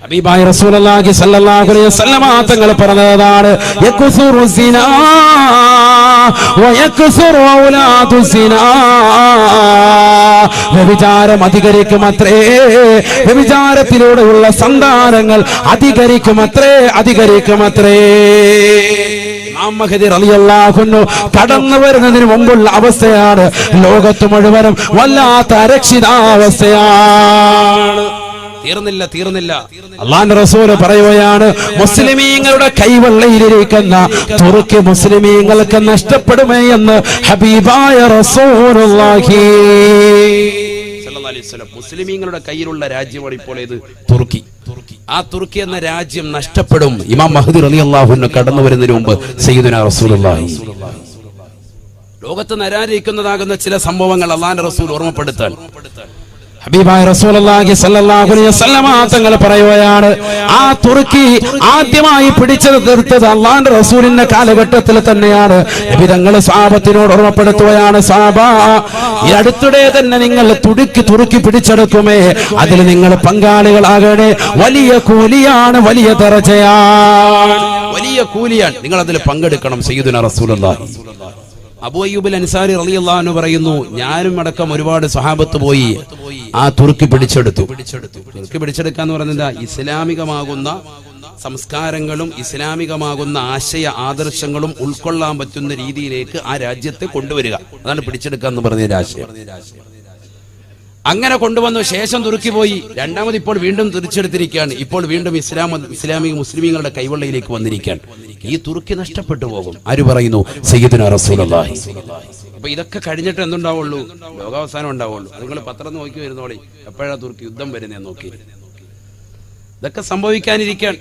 ഹബീബായ റസൂലുള്ളാഹി സ്വല്ലല്ലാഹു അലൈഹി വസല്ലമ തങ്ങൾ പറഞ്ഞതാണ് യക്സുറു സിനാ വയക്സുറു ഔലാദു സിനാ. വ്യഭിചാരം അധികരിക്കുമത്രേ, വ്യഭിചാരത്തിലൂടെയുള്ള സന്താനങ്ങൾ അധികരിക്കുമത്രേ. ഇമാം മഹ്ദി റളിയല്ലാഹു അൻഹു കടന്നു വരുന്നതിന് മുമ്പുള്ള അവസ്ഥയാണ് ലോകത്ത് മുഴുവനും വല്ലാത്ത അരക്ഷിതാവസ്ഥയാണ്. തീർന്നില്ല. അല്ലാഹുവിന്റെ റസൂൽ പറയുകയാണ്, മുസ്ലിമീങ്ങളുടെ കൈവെള്ളയിലിരിക്കുന്ന തുർക്കി മുസ്ലിമീങ്ങൾക്ക് നഷ്ടപ്പെടുമേ എന്ന് ഹബീബായ റസൂലുള്ളാഹി സ്വല്ലല്ലാഹു അലൈഹി വസല്ലം. മുസ്ലിമീങ്ങളുടെ കയ്യിലുള്ള രാജ്യമാണ് ഇപ്പോൾ ഏത്? തുർക്കി. ആ തുർക്കി എന്ന രാജ്യം നഷ്ടപ്പെടും. ഇമാം മഹ്ദി റളിയല്ലാഹു അൻഹു കടന്നു വരുന്നതിന് മുമ്പ് സയ്യിദുനാ റസൂലുള്ളാഹി ലോകത്ത് നരാരിക്കുന്നതാകുന്ന ചില സംഭവങ്ങൾ അല്ലാഹുവിന്റെ റസൂൽ ഓർമ്മപ്പെടുത്താൻ ഹബീബായ റസൂലുള്ളാഹി സ്വല്ലല്ലാഹു അലൈഹി വസല്ലമ തങ്ങൾ പറയുകയാണ്, ആ തുർക്കി ആദ്യമായി പിടിച്ചെടുത്തത് അല്ലാഹുവിന്റെ റസൂലിന്റെ കാലഘട്ടത്തിൽ തന്നെയാണ്. നബി തങ്ങൾ സ്വഹാബത്തിനോട് ഓർമ്മപ്പെടുത്തുകയാണ്, സ്വഹാബാ, ഈ അടുത്തിടെ തന്നെ നിങ്ങൾ തുർക്കി പിടിച്ചെടുക്കുമേ, അതിൽ നിങ്ങൾ പങ്കാളികളാകണേ. വലിയ കൂലിയാണ്, വലിയ ദറജയാണ്, വലിയ കൂലിയാണ്, നിങ്ങൾ അതിൽ പങ്കെടുക്കണം. സയ്യിദുനാ റസൂലുള്ളാഹി അബൂ അയ്യൂബ് അൻസാരി റളിയല്ലാഹു അൻഹു പറയുന്നു, ഞാനും അടക്കം ഒരുപാട് സ്വഹാബത്ത് പോയി ആ തുർക്കി പിടിച്ചെടുത്തു. തുർക്കി പിടിച്ചെടുക്കാന്ന് പറയുന്നത് ഇസ്ലാമികമാകുന്ന സംസ്കാരങ്ങളും ഇസ്ലാമികമാകുന്ന ആശയ ആദർശങ്ങളും ഉൾക്കൊള്ളാൻ പറ്റുന്ന രീതിയിലേക്ക് ആ രാജ്യത്തെ കൊണ്ടുവരിക. അതാണ് പിടിച്ചെടുക്കുക എന്ന് പറഞ്ഞ ആശയം. അങ്ങനെ കൊണ്ടുവന്നു. ശേഷം തുർക്കി പോയി. രണ്ടാമത് ഇപ്പോൾ വീണ്ടും തിരിച്ചെടുത്തിരിക്കുകയാണ്. ഇപ്പോൾ വീണ്ടും ഇസ്ലാമിക മുസ്ലിമീങ്ങളുടെ കൈവെള്ളയിലേക്ക് വന്നിരിക്കുകയാണ്. ഈ തുർക്കി നഷ്ടപ്പെട്ടു പോകും. ആര് പറയുന്നു? സയ്യിദുനാ റസൂലുള്ളാഹി. അപ്പൊ ഇതൊക്കെ കഴിഞ്ഞിട്ട് എന്തുണ്ടാവുള്ളൂ? ലോകാവസാനം ഉണ്ടാവുള്ളൂ. നിങ്ങൾ പത്രം നോക്കി വരുന്നോളി, എപ്പോഴാ തുർക്കി യുദ്ധം വരുന്നേ നോക്കി. ഇതൊക്കെ സംഭവിക്കാനിരിക്കാൻ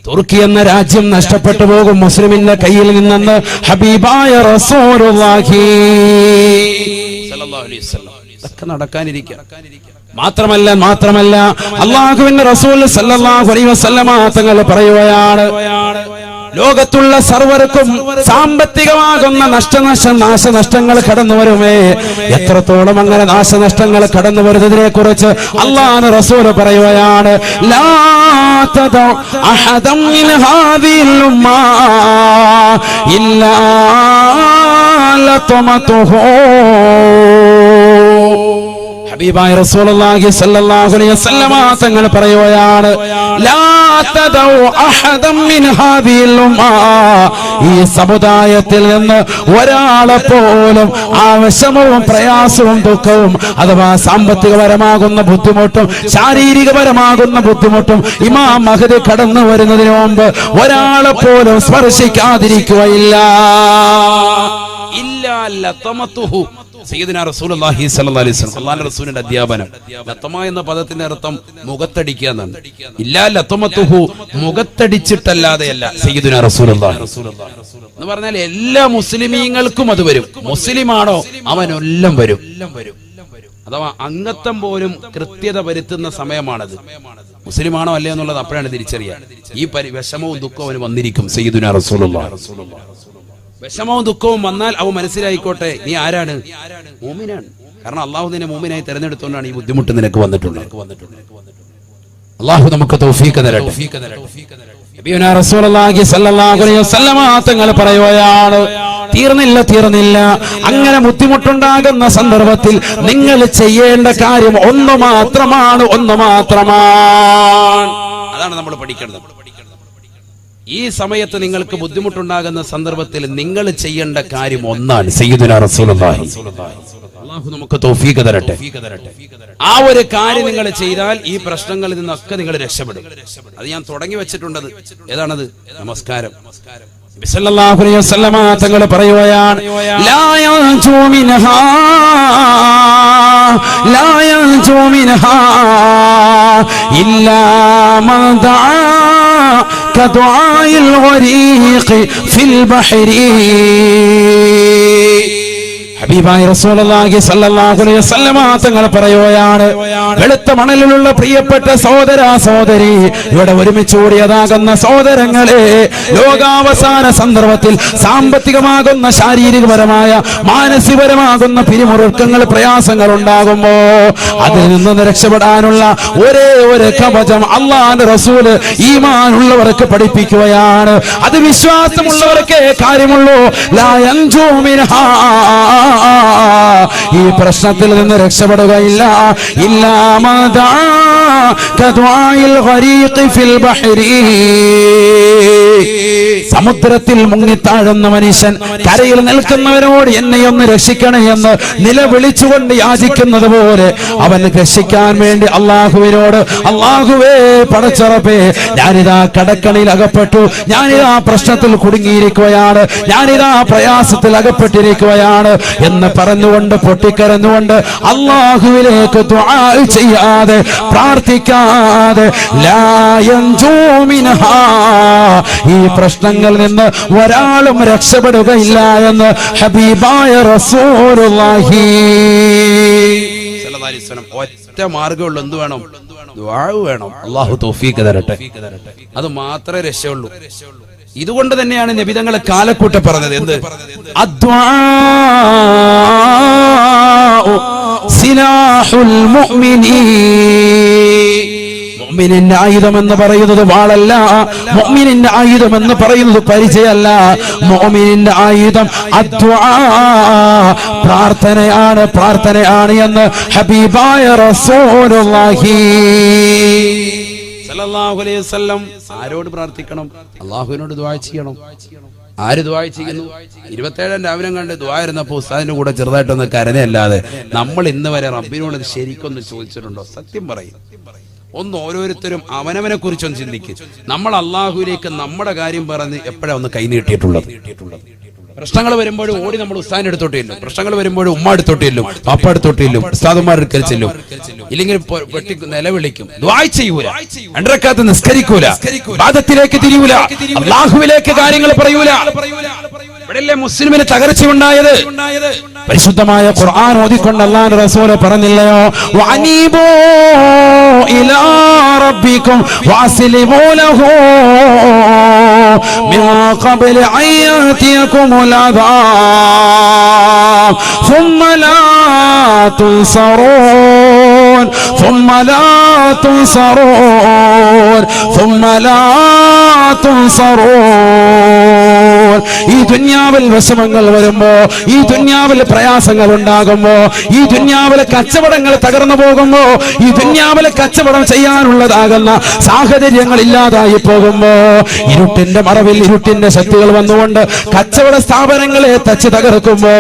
തുർക്കി എന്ന രാജ്യം നഷ്ടപ്പെട്ടു പോകും മുസ്ലിമിന്റെ കയ്യിൽ നിന്നെന്ന് ഹബീബായ റസൂലുള്ളാഹി സ്വല്ലല്ലാഹു അലൈഹി വസല്ലം. ഇതൊക്കെ നടക്കാനിരിക്കാൻ മാത്രമല്ല അല്ലാഹുവിന്റെ റസൂൽ സല്ലല്ലാഹു അലൈഹി വസല്ലമ തങ്ങൾ പറയുകയാണ്, ലോകത്തുള്ള സർവർക്കും സാമ്പത്തികമാകുന്ന നാശനഷ്ടങ്ങൾ കടന്നു വരുമേ. എത്രത്തോളം അങ്ങനെ നാശനഷ്ടങ്ങൾ കടന്നു വരുന്നതിനെ കുറിച്ച് അല്ലാഹുവിന്റെ റസൂൽ പറയുകയാണ്, ലാ തദഉ അഹദൻ മിൻ ഹാദിഹിൽ ഉമ്മ ഇല്ലാ ലതമതുഹു. ഹബീബായ റസൂലുള്ളാഹി സ്വല്ലല്ലാഹു അലൈഹി വസല്ലമ തങ്ങൾ പറയുകയാണ്, ലാ തദഉ അഹദൻ മിൻ ഹാദിഹിൽ ഉമ്മ, ഈ സമുദായത്തിൽ നിന്ന് ഒരാളെ പോലും ആവശ്യവും പ്രയാസവും ദുഃഖവും അഥവാ സാമ്പത്തികപരമാകുന്ന ബുദ്ധിമുട്ടും ശാരീരികപരമാകുന്ന ബുദ്ധിമുട്ടും ഇമാം മഹ്ദി കടന്നു വരുന്നതിന് മുമ്പ് ഒരാളെ പോലും സ്പർശിക്കാതിരിക്കുകയില്ല. ഇല്ലാ ലതമതുഹു. സയ്യിദുനാ റസൂലുള്ളാഹി സ്വല്ലല്ലാഹു അലൈഹി വസല്ലം അല്ലാഹുവിന്റെ റസൂലിന്റെ അധ്യാപനം. ലതമ എന്ന പദത്തിന്റെ അർത്ഥം മുഖത്തടിക്കുക എന്നാണ്. ഇല്ലാ ലതമതുഹു, മുഖത്തടിച്ചിട്ടല്ലാതെയല്ല സയ്യിദുനാ റസൂലുള്ളാഹി എന്ന് പറഞ്ഞാൽ എല്ലാ മുസ്ലിമീങ്ങൾക്കും അത് വരും. മുസ്ലിമാണോ അവനെല്ലാം വരും. അഥവാ അംഗത്വം പോലും കൃത്യത വരുത്തുന്ന സമയമാണത്. മുസ്ലിമാണോ അല്ലേ എന്നുള്ളത് അപ്പോഴാണ് തിരിച്ചറിയാൻ. ഈ വിഷമവും ദുഃഖവും അവന് വന്നിരിക്കും. സയ്യിദുനാ റസൂലുള്ളാഹി വിഷമവും ദുഃഖവും വന്നാൽ അവ മനസ്സിലായിക്കോട്ടെ, നീ ആരാണ്? മൂമിനാണ്. കാരണം അള്ളാഹു നിന്നെ മൂമിനായി തെരഞ്ഞെടുത്തുകൊണ്ടാണ് ഈ ബുദ്ധിമുട്ട് നിനക്ക് വന്നിട്ടുള്ളത്. അള്ളാഹു നമുക്ക് തൗഫീഖ് തരട്ടെ. നബിയുനാ റസൂലുള്ളാഹി സ്വല്ലല്ലാഹു അലൈഹി വസല്ലമ തങ്ങൾ പറയുകയാണ്, തീർന്നില്ല. അങ്ങനെ ബുദ്ധിമുട്ടുണ്ടാകുന്ന സന്ദർഭത്തിൽ നിങ്ങൾ ചെയ്യേണ്ട കാര്യം ഒന്ന് മാത്രമാണ്. അതാണ് നമ്മൾ പഠിക്കേണ്ടത്. ഈ സമയത്ത് നിങ്ങൾക്ക് ബുദ്ധിമുട്ടുണ്ടാകുന്ന സന്ദർഭത്തിൽ നിങ്ങൾ ചെയ്യേണ്ട കാര്യം ഒന്നാണ്. സയ്യിദുനാ റസൂലുള്ളാഹി അല്ലാഹു നമുക്ക് തൗഫീഖ് തരട്ടെ. ആ ഒരു കാര്യം നിങ്ങൾ ചെയ്താൽ ഈ പ്രശ്നങ്ങളിൽ നിന്നൊക്കെ നിങ്ങൾ രക്ഷപ്പെടും. അത് ഞാൻ തുടങ്ങി വെച്ചിട്ടുണ്ടത്. ഏതാണത്? നമസ്കാരം. നബി സല്ലല്ലാഹു അലൈഹി വസല്ലമ തങ്ങൾ പറയുകയാണ്, ലാ യൻജു മിൻഹാ ഇല്ലാ മൻ ദഅ കദുആഇൽ ഗരീഖ് ഫിൽ ബഹരി. ഹബീബായ റസൂലുള്ളാഹി സ്വല്ലല്ലാഹു അലൈഹി വസല്ലമ തങ്ങൾ പറയുകയാണ്, വെളുത്ത മണലിലുള്ള പ്രിയപ്പെട്ട സഹോദര സഹോദരി, ഇവിടെ ഒരുമിച്ച് കൂടിയതാകുന്ന സഹോദരങ്ങളെ, ലോകാവസാന സന്ദർഭത്തിൽ സാമ്പത്തികമാകുന്ന ശാരീരികപരമായ മാനസികപരമാകുന്ന പിരിമുറുക്കങ്ങൾ പ്രയാസങ്ങൾ ഉണ്ടാകുമ്പോ അതിൽ നിന്ന് രക്ഷപ്പെടാനുള്ള ഒരേ ഒരു കവചം അല്ലാഹുവിന്റെ റസൂല് ഈമാനുള്ളവർക്ക് പഠിപ്പിക്കുകയാണ്. അത് വിശ്വാസമുള്ളവർക്കേ കാര്യമുള്ളൂ. ലാ യൻജൂ മിൻഹാ, ഈ പ്രശ്നത്തിൽ നിന്ന് രക്ഷപ്പെടുകയില്ല. ഇല്ലാ മാദാ കദ്വായിൽ ഗരീഖ് ഫിൽ ബഹരി, സമുദ്രത്തിൽ മുങ്ങിത്താഴുന്ന മനുഷ്യൻ കരയിൽ നിൽക്കുന്നവരോട് എന്നെയൊന്ന് രക്ഷിക്കണേ എന്ന് നിലവിളിച്ചുകൊണ്ട് യാചിക്കുന്നത് പോലെ അവൻ രക്ഷിക്കാൻ വേണ്ടി അള്ളാഹുവിനോട്, അള്ളാഹുവേ പടച്ചറപ്പേ, ഞാനിതാ കടക്കണിയിൽ അകപ്പെട്ടു, ഞാനിതാ പ്രശ്നത്തിൽ കുടുങ്ങിയിരിക്കുകയാണ്, ഞാനിതാ പ്രയാസത്തിൽ അകപ്പെട്ടിരിക്കുകയാണ് എന്ന് പറഞ്ഞുകൊണ്ട് പൊട്ടിക്കരഞ്ഞുകൊണ്ട് അള്ളാഹുവിലേക്ക് ദുആ ചെയ്യാതെ പ്രാർത്ഥിക്കാതെ ലാ യൻജൂ മിൻഹാ, ഈ പ്രശ്നങ്ങളിൽ നിന്ന് ഒരാളും രക്ഷപ്പെടുകയില്ല എന്ന് ഹബീബായ റസൂലുള്ളാഹി സ്വല്ലല്ലാഹു അലൈഹി വസല്ലം. ഒറ്റ മാർഗ്ഗമുള്ളൂ, എന്ത് വേണം? ദുആ വേണം. അല്ലാഹു തൗഫീഖ് തരട്ടെ. അത് മാത്രമേ രക്ഷയുള്ളൂ. ഇതുകൊണ്ട് തന്നെയാണ് നബിതങ്ങളെ കാലക്കൂട്ട പറഞ്ഞത്, എന്ത്? അദ്ദുആഉ സിലാഹുൽ മുഅ്മിനീൻ. മുഅ്മിനിന്റെ ആയുധം എന്ന് പറയുന്നത് വാളല്ല, മുഅ്മിനിന്റെ ആയുധം എന്ന് പറയുന്നത് പരിചയമല്ല. മുഅ്മിനിന്റെ ആയുധം അദ്ദുആ, പ്രാർത്ഥനയാണ്, പ്രാർത്ഥനയാണ് എന്ന് ഹബീബായ റസൂലുള്ളാഹി സല്ലല്ലാഹു അലൈഹി വസല്ലം. ആരോട് പ്രാർത്ഥിക്കണം? അല്ലാഹുവിനോട് ദുആ ചെയ്യണം. ആര് ദുആ ചെയ്യുന്നു? 27 രാവിലെ കണ്ട് ദുആ ഇരുന്നപ്പോൾ ഉസ്താദിന്റെ കൂടെ ചെറുതായിട്ടൊന്ന് കരഞ്ഞല്ലാതെ നമ്മൾ ഇന്ന് വരെ റബ്ബിനോട് ശരിക്കൊന്ന് ചോദിച്ചിട്ടുണ്ടോ? സത്യം പറയും. ഒന്ന് ഓരോരുത്തരും അവനവനെ കുറിച്ചൊന്ന് ചിന്തിക്കും. നമ്മൾ അള്ളാഹുവിലേക്ക് നമ്മുടെ കാര്യം പറഞ്ഞ് എപ്പോഴാ ഒന്ന് കൈനീട്ടിയിട്ടുള്ളത്? പ്രശ്നങ്ങൾ വരുമ്പോഴും ഓടി നമ്മൾ ഉസ്താദിന്റെ അടുത്തോട്ടില്ലും, പ്രശ്നങ്ങൾ വരുമ്പോഴും ഉമ്മ അടുത്തോട്ടില്ലും, പപ്പ അടുത്തോട്ടില്ലും, ഉസ്താദുമാരുടെ ചെല്ലും, ഇല്ലെങ്കിൽ വെട്ടി നിലവിളിക്കും, ദുആ ചെയ്യൂല, 2 റക്അത്ത് നിസ്കരിക്കൂല, ഇബാദത്തിലേക്ക് തിരിയൂല, അള്ളാഹുവിലേക്ക് കാര്യങ്ങൾ പറയൂല. ഇവിടെയല്ലേ മുസ്ലിമിന് തകർച്ചയുണ്ടായത്? പരിശുദ്ധമായ ഖുർആൻ ഓതിക്കൊണ്ട് അല്ലാഹുവിന്റെ റസൂൽ പറഞ്ഞില്ലയോ, വഅനീബൂ ഇലാ റബ്ബിക്കും വഅസ്ലിമൂ ലഹു മിൻ ഖബ്ലി അൻ യഅതിയകുമുൽ അദാബ് ثم لا تنصرون ثم لا تنصرون ثم لا تنصرون. ഈ ദുനിയാവിൽ വിഷമങ്ങൾ വരുമ്പോ, ഈ ദുനിയാവിൽ പ്രയാസങ്ങൾ ഉണ്ടാകുമ്പോ, ഈ ദുനിയാവിലെ കച്ചവടങ്ങൾ തകർന്നു പോകുമ്പോ, ഈ ദുനിയാവിലെ കച്ചവടം ചെയ്യാനുള്ളതാകുന്ന സാഹചര്യങ്ങൾ ഇല്ലാതായി പോകുമ്പോ, ഇരുട്ടിന്റെ മറവിൽ ഇരുട്ടിന്റെ ശക്തികൾ വന്നുകൊണ്ട് കച്ചവട സ്ഥാപനങ്ങളെ തച്ച് തകർക്കുമ്പോ,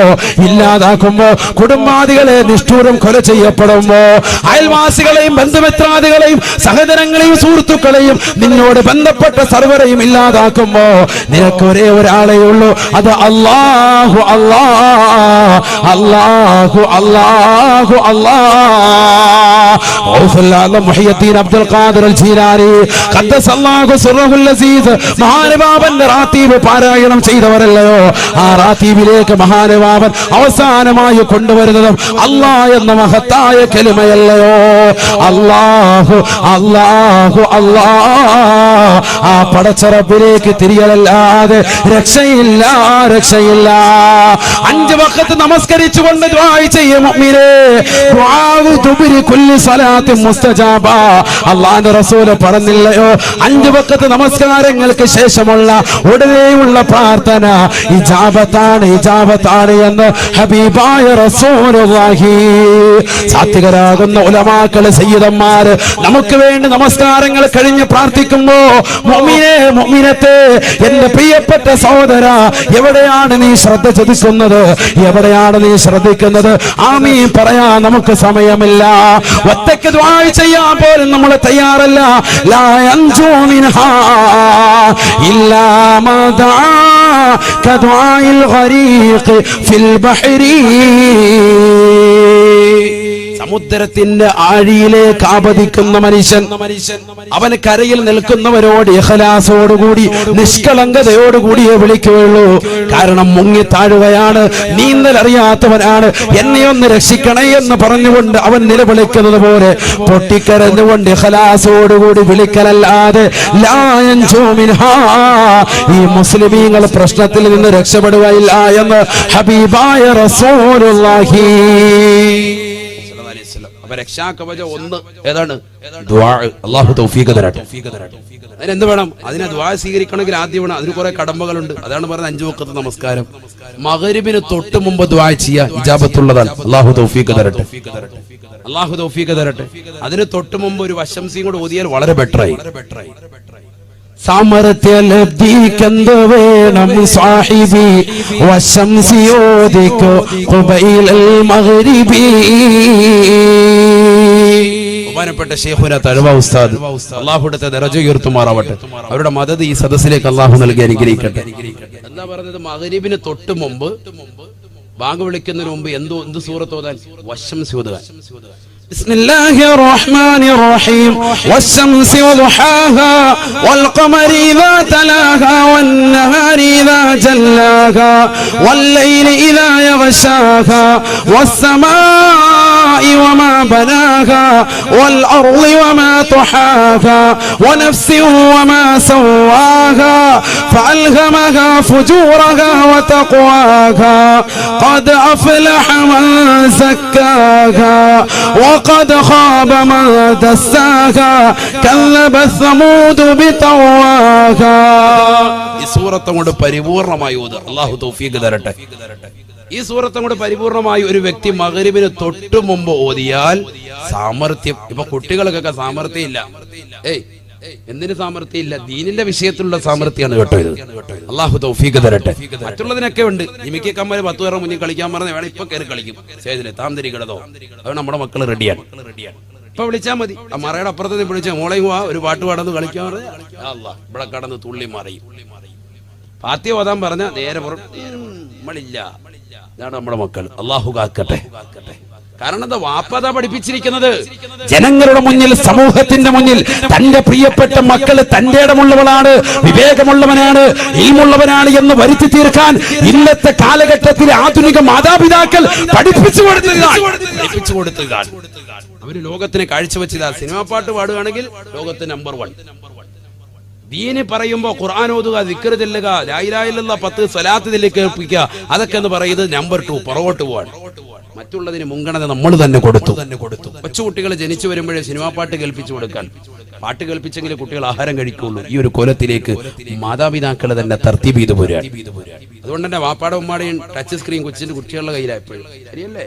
ഇല്ലാതാക്കുമ്പോ, കുടുംബാദികളെ നിഷ്ഠൂരം കൊല ചെയ്യപ്പെടുമ്പോ, അയൽവാസികളെയും ബന്ധുമിത്രാദികളെയും സഹോദരങ്ങളെയും സുഹൃത്തുക്കളെയും നിന്നോട് ബന്ധപ്പെട്ട സർവരെയും ഇല്ലാതാക്കുമ്പോ നിനക്ക് ഒരേ ഒരാളെ ഉള്ളൂ, അത് അല്ലാഹു. അല്ലാഹു അല്ലാഹു അല്ലാഹു അല്ലാഹു. മുഹയ്യദ്ദീൻ അബ്ദുൽ ഖാദിർ അൽ ജീലാനി ഖദ്ദസല്ലാഹു സിർറഹുൽ അസീസ് മഹാനുഭാവന്റെ റാത്തീബ് പാരായണം ചെയ്തവരല്ലയോ? ആ റാത്തീബിലേക്ക് മഹാനുഭാവൻ അവസാനമായി കൊണ്ടുവരുന്നതും അല്ലാഹ് എന്ന മഹത്തായ കലിമയല്ലയോ? അല്ലാഹു അല്ലാഹു അല്ലാഹ്. ആ പടച്ചറബിലേക്ക് തിരിയലല്ലാതെ രക്ഷയില്ല, രക്ഷയില്ല. 5 വഖത്ത് നമസ്കരിച്ചുകൊണ്ട് ദുആ ചെയ്യും മുഅ്മിനേ. ദുആഉ തുബരി കുല്ലി സ്വലാത്തിൻ മുസ്തജാബ. അല്ലാഹുവിന്റെ റസൂൽ പറഞ്ഞില്ലയോ, 5 വഖത്ത് നമസ്കാരങ്ങൾക്ക് ശേഷമുള്ള ഉടനെയുള്ള പ്രാർത്ഥന ഇജാബത്താണ്, ഇജാബത്താണ് എന്ന് ഹബീബായ റസൂലുള്ളാഹി. സാത്വികരാകുന്ന ഉലമാക്കള്, സയ്യിദന്മാര് നമുക്ക് വേണ്ടി നമസ്കാരങ്ങൾ കഴിഞ്ഞ് പ്രാർത്ഥിക്കുമ്പോ, മുഅ്മിനേ, മുഅ്മിനത്തെ, എന്റെ പ്രിയപ്പെട്ട സഹോദര, എവിടെയാണ് നീ ശ്രദ്ധ ചതിക്കുന്നത്? എവിടെയാണ് നീ ശ്രദ്ധിക്കുന്നത്? ആമീൻ പറയാൻ നമുക്ക് സമയമില്ല. ഒറ്റയ്ക്ക് ദുആ ചെയ്യാൻ പോലും നമ്മൾ തയ്യാറല്ല. ലാ യൻജൂ മിൻഹാ ഇല്ലാ മാ ദആ കദുആഇൽ ഗരീഖ് ഫിൽ ബഹരി. സമുദ്രത്തിന്റെ ആഴിയിലേക്ക് ആപതിക്കുന്ന മനുഷ്യൻ അവന് കരയിൽ നിൽക്കുന്നവരോട് ഇഖ്ലാസോടുകൂടി നിഷ്കളങ്കതയോടുകൂടിയേ വിളിക്കുകയുള്ളൂ. കാരണം മുങ്ങി താഴുകയാണ്, നീന്തൽ അറിയാത്തവനാണ്, എന്നെ ഒന്ന് രക്ഷിക്കണേ എന്ന് പറഞ്ഞുകൊണ്ട് അവൻ നിലവിളിക്കുന്നത് പോലെ പൊട്ടിക്കരഞ്ഞുകൊണ്ട് ഇഖ്ലാസോടുകൂടി വിളിക്കലല്ലാതെ ലാ യൻജൂ മിൻഹാ, ഈ മുസ്ലിമീങ്ങൾ പ്രശ്നത്തിൽ നിന്ന് രക്ഷപ്പെടുകയില്ല എന്ന് ഹബീബായ റസൂലുള്ളാഹി. അപ്പൊ രക്ഷാകവചം ഒന്ന് ഏതാണ്? ദുആ. അല്ലാഹു തൗഫീഖ് തരട്ടെ. അതിനെന്ത് വേണം? അതിനെ ദുആ സ്വീകരിക്കണമെങ്കിൽ ആദ്യം വേണം, അതിന് കുറെ കടമ്പകളുണ്ട്. അതാണ് പറഞ്ഞത് 5 വഖത്ത് നമസ്കാരം. മഗ്രിബിന് തൊട്ട് മുമ്പ് ദുആ ചെയ്യുക ഇജാബത്തുള്ളതാണ്. അല്ലാഹു തൗഫീഖ് തരട്ടെ. അല്ലാഹു തൗഫീഖ് തരട്ടെ. അതിന് തൊട്ട് മുമ്പ് ഒരു വശംസിയും കൂടെ ഓതിയാൽ വളരെ ബെറ്ററായി. സാമർത്ഥ്യലബ്ധിക്കെന്ത് വേണം സാഹിബി, വശംസിയോദിക്കോ ഖുബൈലൽ മഗ്രിബി. ബഹുമാനപ്പെട്ട ശൈഖുന തഅവ ഉസ്താദ്, അല്ലാഹുവിന്റെ ദറജ ഉയർത്തുമാറാവട്ടെ. അവരുടെ മദദ് ഈ സദസ്സിലേക്ക് അല്ലാഹു നൽകി അനുഗ്രഹിക്കട്ടെ. എന്താ പറഞ്ഞത്? മഗ്രിബിന് തൊട്ട് മുമ്പ്, ബാങ്ക് വിളിക്കുന്നതിന് മുമ്പ് എന്ത് സൂറത്ത് ഓതാൻ? വശംസി ഓതുക. بسم الله الرحمن الرحيم والشمس وضحاها والقمر إذا تلاها والنهار إذا جلاها والليل إذا يغشاها والسماء وما بناها والأرض وما طحاها ونفس وما سواها فألهمها فجورها وتقواها قد أفلح من زكاها وقد خاب من دساها كذبت ثمود بطواها. ഈ സൂറത്ത് കൊണ്ട് പരിപൂർണമായി ഓതുക. അല്ലാഹു തൗഫീഖ് തരട്ടെ. ഈ സൂറത്ത് കൊണ്ട് പരിപൂർണമായി ഒരു വ്യക്തി മഗ്രിബിന് തൊട്ട് മുമ്പ് ഓതിയാൽ സാമർത്ഥ്യം. ഇപ്പൊ കുട്ടികൾക്കൊക്കെ സാമർത്ഥ്യം ഇല്ല. എന്തിന് സാമർത്ഥ്യം ഇല്ല? ദീനിന്റെ വിഷയത്തിലുള്ള സാമർത്ഥ്യമാണ് കേട്ടോ ഇത്. അല്ലാഹു തൗഫീഖ് തരട്ടെ. മറ്റുള്ളതിനൊക്കെ ഉണ്ട്. ജിമിക്ക് കമ്മൽ 10 പേരുടെ മുന്നിൽ കളിക്കാൻ പറഞ്ഞാൽ വേണം ഇപ്പൊ കയറി കളിക്കും സ്റ്റേജില് താന്തരികളതോ. അത് നമ്മുടെ മക്കൾ റെഡിയാണ്. ഇപ്പൊ വിളിച്ചാൽ മതി. ആ മറയുടെ അപ്പുറത്ത് വിളിച്ച മോളെ ഒരു പാട്ട് പാടന്ന് കളിക്കാൻ പറഞ്ഞ ഇവിടെ കടന്ന് തുള്ളി മറിയും. ഫാത്തിഹ ഓതാൻ പറഞ്ഞ നേരെ നമ്മളില്ല. ഇതാണ് നമ്മുടെ മക്കൾ. അല്ലാഹു കാക്കട്ടെ. കാരണം എന്താ? വാപ്പതാ പഠിപ്പിച്ചിരിക്കുന്നത്. ജനങ്ങളുടെ മുന്നിൽ, സമൂഹത്തിന്റെ മുന്നിൽ തന്റെ പ്രിയപ്പെട്ട മക്കള് തന്റെ ഇടമുള്ളവളാണ്, വിവേകമുള്ളവനാണ്, ഇൽമുള്ളവനാണ് എന്ന് വരുത്തി തീർക്കാൻ ഇന്നത്തെ കാലഘട്ടത്തിലെ ആധുനിക മാതാപിതാക്കൾ പഠിപ്പിച്ചു കൊടുത്തതാണ്. അവര് ലോകത്തിന് കാഴ്ചവെച്ചതാ. സിനിമാ പാട്ട് പാടുകയാണെങ്കിൽ ലോകത്ത് നമ്പർ 1. ദീന് പറയുമ്പോ ഖുർആൻ ഓതുക, ദിക്ർ ചെല്ലുക, ലാ ഇലാഹ ഇല്ലല്ലാഹ് 10 സ്വലാത്ത് കേൾപ്പിക്കുക, അതൊക്കെ എന്ന് പറയുന്നത് നമ്പർ 2 പുറകോട്ട് പോവാണ്. മറ്റുള്ളതിന് മുൻഗണന നമ്മൾ തന്നെ കൊടുത്തു. കൊച്ചുകുട്ടികൾ ജനിച്ചു വരുമ്പോഴേ സിനിമാ പാട്ട് കേൾപ്പിച്ചു കൊടുക്കാൻ. പാട്ട് കേൾപ്പിച്ചെങ്കിൽ കുട്ടികൾ ആഹാരം കഴിക്കുള്ളൂ. ഈ ഒരു കൊലത്തിലേക്ക് മാതാപിതാക്കൾ തന്നെ തർത്തീബ് ചെയ്തു പോരാണ്. അതുകൊണ്ട് തന്നെ വാപ്പാടെ ഉമ്മാടെയും ടച്ച് സ്ക്രീൻ കൊച്ചിന്റെ കുട്ടികളുടെ കയ്യിലായപ്പോഴും ശരിയല്ലേ?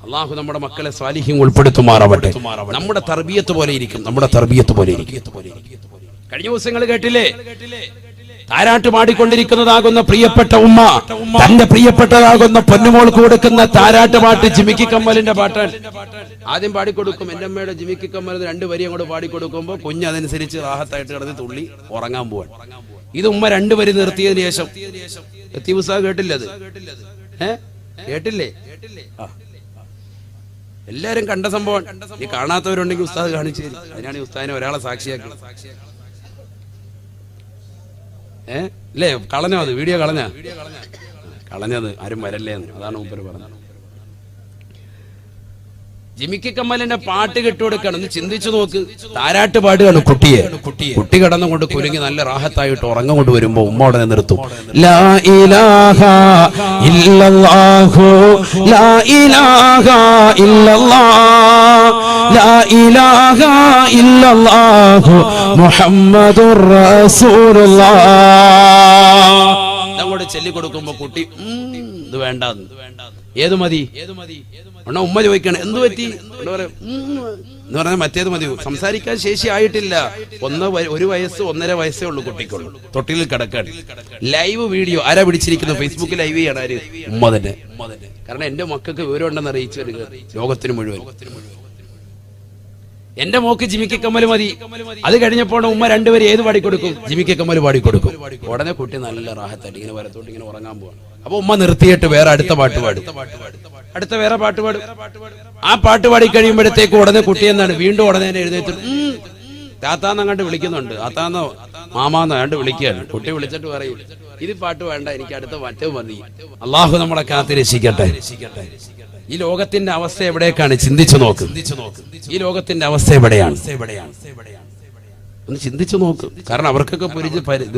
അള്ളാഹു നമ്മുടെ മക്കളെ സ്വാലിഹ്യം ഉൾപ്പെടുത്തുമാറാവട്ടെ. നമ്മുടെ തർബിയത്ത് പോലെ ഇരിക്കും. കഴിഞ്ഞ ദിവസങ്ങൾ കേട്ടില്ലേ? താരാട്ട് പാടിക്കൊണ്ടിരിക്കുന്നതാകുന്ന പ്രിയപ്പെട്ട ഉമ്മ തന്റെ പ്രിയപ്പെട്ടതാകുന്ന പൊന്നുമോൾക്ക് കൊടുക്കുന്ന താരാട്ട് പാട്ട് ജിമിക്കി കമ്മലിന്റെ പാട്ടാണ്. ആദ്യം പാടിക്കൊടുക്കും. എന്റെ അമ്മയുടെ ജിമിക്കി കമ്മൽ 2 വരി അങ്ങോട്ട് പാടിക്കൊടുക്കുമ്പോ കുഞ്ഞ് അതനുസരിച്ച് റാഹത്തായിട്ട് കിടന്ന് തുള്ളി ഉറങ്ങാൻ പോവാൻ. ഇത് ഉമ്മ 2 വരി നിർത്തിയതിനു ശേഷം ഉസ്താദ് കേട്ടില്ലേ? അത് കേട്ടില്ലേ? എല്ലാരും കണ്ട സംഭവം. ഈ കാണാത്തവരുണ്ടെങ്കിൽ ഉസ്താദ് കാണിച്ചു തരും. അതിനാണ് ഈ ഉസ്താദിനെ ഒരാളെ സാക്ഷിയാക്കി. അല്ലേ? കളഞ്ഞോ? അത് വീഡിയോ കളഞ്ഞത് ആരും വരല്ലേന്ന്. അതാണ് മൂപ്പര് പറഞ്ഞത്. ജിമിക്കി കമ്മലിന്റെ പാട്ട് കെട്ടുകൊടുക്കണം. ഒന്ന് ചിന്തിച്ചു നോക്ക്. താരാട്ട് പാടുകയാണ് കുട്ടി കടന്നുകൊണ്ട് കുലുങ്ങി നല്ല റാഹത്തായിട്ട് ഉറങ്ങുകൊണ്ട് വരുമ്പോ ഉമ്മ ഉടനെ നിർത്തും. ലാ ഇലാഹ ഇല്ലല്ലാഹു ലാ ഇലാഹ ഇല്ലല്ലാഹ് ലാ ഇലാഹ ഇല്ലല്ലാഹു മുഹമ്മദുർ റസൂലുള്ളാഹ് അങ്ങോട്ട് ചൊല്ലിക്കൊടുക്കുമ്പോ കുട്ടി ഇത് വേണ്ട, ഏത് മതി? ഉമ്മ ചോദിക്കാണ് എന്ത് പറ്റി എന്ന് പറഞ്ഞാൽ മറ്റേത് മതി. സംസാരിക്കാൻ ശേഷി ആയിട്ടില്ല. 1 വയസ്സ് 1.5 വയസ്സേ ഉള്ളൂ കുട്ടിക്കുള്ളൂ. തൊട്ടിലിൽ കിടക്കാൻ. ലൈവ് വീഡിയോ ആരാ പിടിച്ചിരിക്കുന്നത്? ഫേസ്ബുക്കിൽ ലൈവ് ചെയ്യാണ്. ആര്? ഉമ്മ തന്നെ. കാരണം എന്റെ മക്കൾക്ക് വിവരം ഉണ്ടെന്ന് അറിയിച്ചു വരിക ലോകത്തിന് മുഴുവൻ. എന്റെ മോക്ക് ജിമിക്കി കമ്മൽ മതി. അത് കഴിഞ്ഞപ്പോൾ ഉമ്മ 2 വരി ഏത് പാടിക്കൊടുക്കും? ജിമിക്കി കമ്മൽ പാടിക്കൊടുക്കും. ഉടനെ കുട്ടി നല്ല റാഹത്തായിട്ട് ഇങ്ങനെ വരത്തോട്ട് ഇങ്ങനെ ഉറങ്ങാൻ പോവാണ്. അപ്പൊ ഉമ്മ നിർത്തിയിട്ട് വേറെ അടുത്ത പാട്ട് പാടും. അടുത്ത വേറെ പാട്ട് പാടും. ആ പാട്ട് പാടി കഴിയുമ്പോഴത്തേക്ക് ഉടനെ കുട്ടി എന്താണ് വീണ്ടും ഉടനെ എഴുന്നേറ്റ് താത്താന്നങ്ങാണ്ട് വിളിക്കുന്നുണ്ട്. താത്താന്നോ മാമാന്നോ കണ്ട് വിളിക്കുകയാണ്. കുട്ടി വിളിച്ചിട്ട് പറയും ഇത് പാട്ട് വേണ്ട, എനിക്ക് അടുത്ത മറ്റേ മതി. അള്ളാഹു നമ്മളെ കാത്തിരക്ഷിക്കട്ടെ. ഈ ലോകത്തിന്റെ അവസ്ഥ എവിടേക്കാണ്? ചിന്തിച്ചു നോക്ക്. ഈ ലോകത്തിന്റെ അവസ്ഥ എവിടെയാണ്? ഒന്ന് ചിന്തിച്ചു നോക്ക്. കാരണം അവർക്കൊക്കെ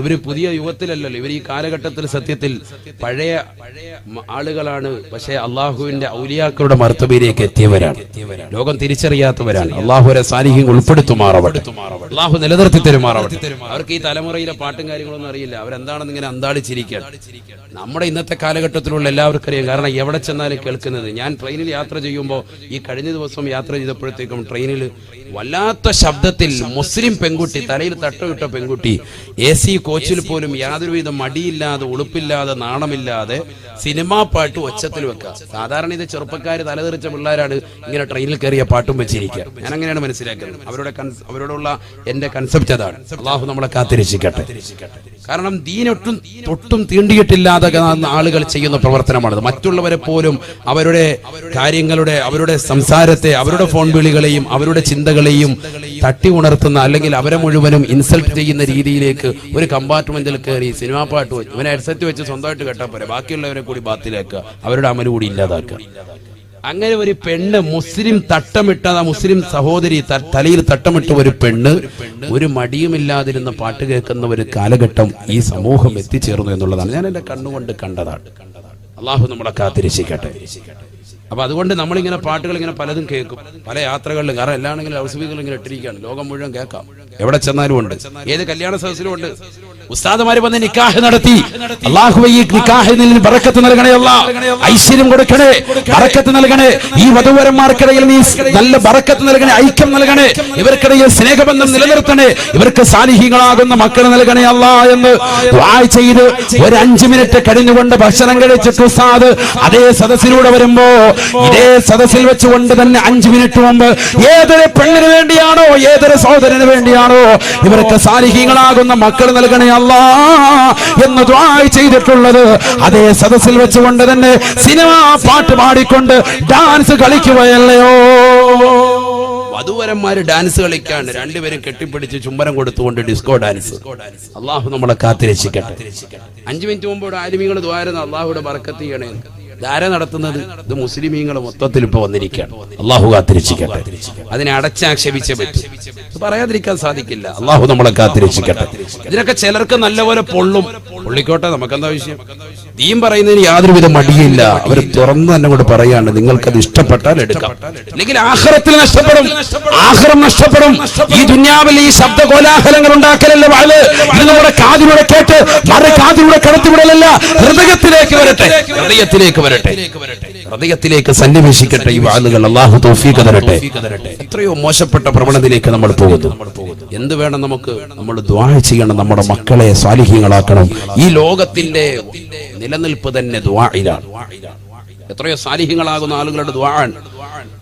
ഇവര് പുതിയ യുഗത്തിലല്ലല്ലോ, ഇവർ ഈ കാലഘട്ടത്തിൽ സത്യത്തിൽ പഴയ ആളുകളാണ്. പക്ഷെ അള്ളാഹുവിന്റെ ഔലിയാക്കളുടെ മർത്തബയിലേക്ക് എത്തിയവരാണ്. ലോകം തിരിച്ചറിയാത്തവരാണ്. അള്ളാഹുവിനെ സാന്നിധ്യം ഉൾപ്പെടുത്തുമാറാവട്ടെ, അള്ളാഹു നിലനിർത്തി തരുമാറാവട്ടെ. അവർക്ക് ഈ തലമുറയിലെ പാട്ടും കാര്യങ്ങളൊന്നും അറിയില്ല. അവരെന്താണെന്ന് ഇങ്ങനെ അന്താളിച്ചിരിക്കാൻ. നമ്മുടെ ഇന്നത്തെ കാലഘട്ടത്തിലുള്ള എല്ലാവർക്കും അറിയാം. കാരണം എവിടെ ചെന്നാലും കേൾക്കുന്നത്. ഞാൻ ട്രെയിനിൽ യാത്ര ചെയ്യുമ്പോൾ ഈ കഴിഞ്ഞ ദിവസം യാത്ര ചെയ്തപ്പോഴത്തേക്കും ട്രെയിനിൽ വല്ലാത്ത ശബ്ദത്തിൽ മുസ്ലിം പെൺകുട്ടി, തലയിൽ തട്ടമിട്ട പെൺകുട്ടി, AC കോച്ചിൽ പോലും യാതൊരുവിധ മടിയില്ലാതെ ഉളുപ്പില്ലാതെ നാണമില്ലാതെ സിനിമാ പാട്ട് ഒച്ചത്തിൽ വെക്കുക. സാധാരണ ഇത് ചെറുപ്പക്കാർ തലതെറിച്ച പിള്ളേരാണ് ഇങ്ങനെ ട്രെയിനിൽ കയറിയ പാട്ടും വെച്ചിരിക്കുക. ഞാൻ അങ്ങനെയാണ് മനസ്സിലാക്കുന്നത്. അവരോടുള്ള എന്റെ കൺസെപ്റ്റ് അതാണ്. അള്ളാഹു നമ്മളെ കാത്തിരക്ഷിക്കട്ടെ. കാരണം ദീനൊട്ടും തൊട്ടും തീണ്ടിയിട്ടില്ലാതെ ആളുകൾ ചെയ്യുന്ന പ്രവർത്തനമാണത്. മറ്റുള്ളവരെ പോലും അവരുടെ കാര്യങ്ങളുടെ, അവരുടെ സംസാരത്തെ, അവരുടെ ഫോൺ വിളികളെയും അവരുടെ ചിന്തകളെയും തട്ടി ഉണർത്തുന്ന, അല്ലെങ്കിൽ അവരെ മുഴുവനും ഇൻസൾട്ട് ചെയ്യുന്ന രീതിയിലേക്ക് ഒരു കമ്പാർട്ട്മെന്റിൽ കയറി സിനിമാ പാട്ട് വെച്ച് ഇവനെ ഹെഡ്സെറ്റ് വെച്ച് സ്വന്തമായിട്ട് കേട്ടാൽ പോരെ, ബാക്കിയുള്ളവരെ കൂടി ബാത്തിലാക്കുക, അവരുടെ അമല് കൂടി ഇല്ലാതാക്കുക. അങ്ങനെ ഒരു പെണ്ണ്, മുസ്ലിം തട്ടമിട്ട മുസ്ലിം സഹോദരി, തലയിൽ തട്ടമിട്ട ഒരു പെണ്ണ് ഒരു മടിയുമില്ലാതിരുന്ന പാട്ട് കേൾക്കുന്ന ഒരു കാലഘട്ടം ഈ സമൂഹം എത്തിച്ചേർന്നു എന്നുള്ളതാണ് ഞാൻ എന്റെ കണ്ണുകൊണ്ട് കണ്ടതാണ്. അള്ളാഹു നമ്മളെ കാത്തിരക്ഷിക്കട്ടെ. അപ്പൊ അതുകൊണ്ട് നമ്മളിങ്ങനെ പാട്ടുകൾ ഇങ്ങനെ പലതും കേൾക്കും, പല യാത്രകളിലും. കാരണം എല്ലാണെങ്കിലും ഔസ്ബികൾ ഇങ്ങനെ ഇട്ടിരിക്കുകയാണ്, ലോകം മുഴുവൻ കേൾക്കാം, എവിടെ ചെന്നാലും ഉണ്ട്, ഏത് കല്യാണ സദസ്സിലും ഉണ്ട്. ഉസ്താദുമാര് വന്ന് നിക്കാഹ് നടത്തി. അല്ലാഹുവേ ഈ നിക്കാഹിൽ ബറക്കത്ത് നൽകണേ, അല്ലാഹ് ഐശ്വര്യം കൊടുക്കണേ, ബറക്കത്ത് നൽകണേ. ഈ വധൂവരന്മാർക്കിടയിൽ നീ നല്ല ബറക്കത്ത് നൽകണേ, ഐക്യം നൽകണേ, ഇവർക്കിടയിൽ സ്നേഹബന്ധം നിലനിർത്തണേ, ഇവർക്ക് സാലിഹീങ്ങളാകുന്ന മക്കളെ നൽകണേ അല്ലാഹ് എന്ന് ദുആ ചെയ്ത് ഒരു 5 മിനിറ്റ് കഴിഞ്ഞുകൊണ്ട് ഭക്ഷണം കഴിച്ചിട്ട് ഉസ്താദ് അതേ സദസ്സിലൂടെ വരുമ്പോ ഇതേ സദസ്സിൽ വെച്ചുകൊണ്ട് തന്നെ 5 മിനിറ്റ് മുമ്പ് ഏതൊരു പെണ്ണിന് വേണ്ടിയാണോ, ഏതൊരു സഹോദരന് വേണ്ടിയാണോ ഇവർക്ക് സാലിഹീങ്ങളാകുന്ന മക്കൾ നൽകണേ അല്ലാഹ് എന്ന് ദുആ ചെയ്തിട്ടുള്ളത്, അതേ സദസ്സിൽ വെച്ചുകൊണ്ട് തന്നെ സിനിമാ പാട്ട് പാടിക്കൊണ്ട് ഡാൻസ് കളിക്കുകയല്ലയോ. വധൂവരന്മാര് ഡാൻസ് കളിക്കാണ്, രണ്ടുപേരും കെട്ടിപ്പിടിച്ച് ചുംബനം കൊടുത്തുകൊണ്ട് ഡിസ്കോ ഡാൻസ്. അള്ളാഹു നമ്മളെ കാത്തിരക്ഷിക്കട്ടെ. 5 മിനിറ്റ് മുമ്പോട് ആലിമീങ്ങൾ ദ്വാരുന്ന അള്ളാഹുയുടെ ബർക്കത്ത് ചെയ്യണേ. ധാര നടത്തുന്നത് ഇത് മുസ്ലിമീങ്ങൾ മൊത്തത്തിൽ ഇപ്പൊ വന്നിരിക്കുകയാണ്. അള്ളാഹു കാത്തിരക്ഷിക്കട്ടെ. അതിനെ അടച്ചാക്ഷേപിച്ചേ പറ്റും, പറയാതിരിക്കാൻ സാധിക്കില്ല. അള്ളാഹു നമ്മളെ കാത്തിരക്ഷിക്കട്ടെ. ഇതിനൊക്കെ ചിലർക്ക് നല്ലപോലെ പൊള്ളിക്കോട്ടെ, നമുക്കെന്താ വിഷയം? ദീൻ പറയുന്നതിന് യാതൊരുവിധ മടിയില്ല. അവർ തുറന്നു തന്നെ കൊണ്ട് പറയാണ്, നിങ്ങൾക്കത് ഇഷ്ടപ്പെട്ടാൽ എടുക്കാം, അല്ലെങ്കിൽ ആഖിറത്തിൽ നഷ്ടപ്പെടും, ആഖിറം നഷ്ടപ്പെടും. ഈ ദുനിയാവിൽ ഈ ശബ്ദ കോലാഹലങ്ങൾ ഉണ്ടാക്കലല്ല വാഴ്. ഇത് നമ്മുടെ കാതിലൂടെ കേട്ട് മറു കാതിലൂടെ കടത്തിവിടലല്ല, ഹൃദയത്തിലേക്ക് വരട്ടെ, ഹൃദയത്തിലേക്ക് വരട്ടെ, ഹൃദയത്തിലേക്ക് സന്നിവേശിക്കട്ടെ ഈ വാളുകൾ. അല്ലാഹു തൗഫീഖ് തരട്ടെ. എത്രയോ മോശപ്പെട്ട പ്രവണതയിലേക്ക് നമ്മൾ പോകുന്നു. എന്ത് വേണം നമുക്ക്? നമ്മൾ ദുആ ചെയ്യണം, നമ്മുടെ മക്കളെ സാലിഹീങ്ങളാക്കണം. ഈ ലോകത്തിന്റെ നിലനിൽപ്പ് തന്നെ ദുആയിലാണ്. എത്രയോ സാലിഹീങ്ങളാകുന്ന ആളുകളുടെ ദുആണ്,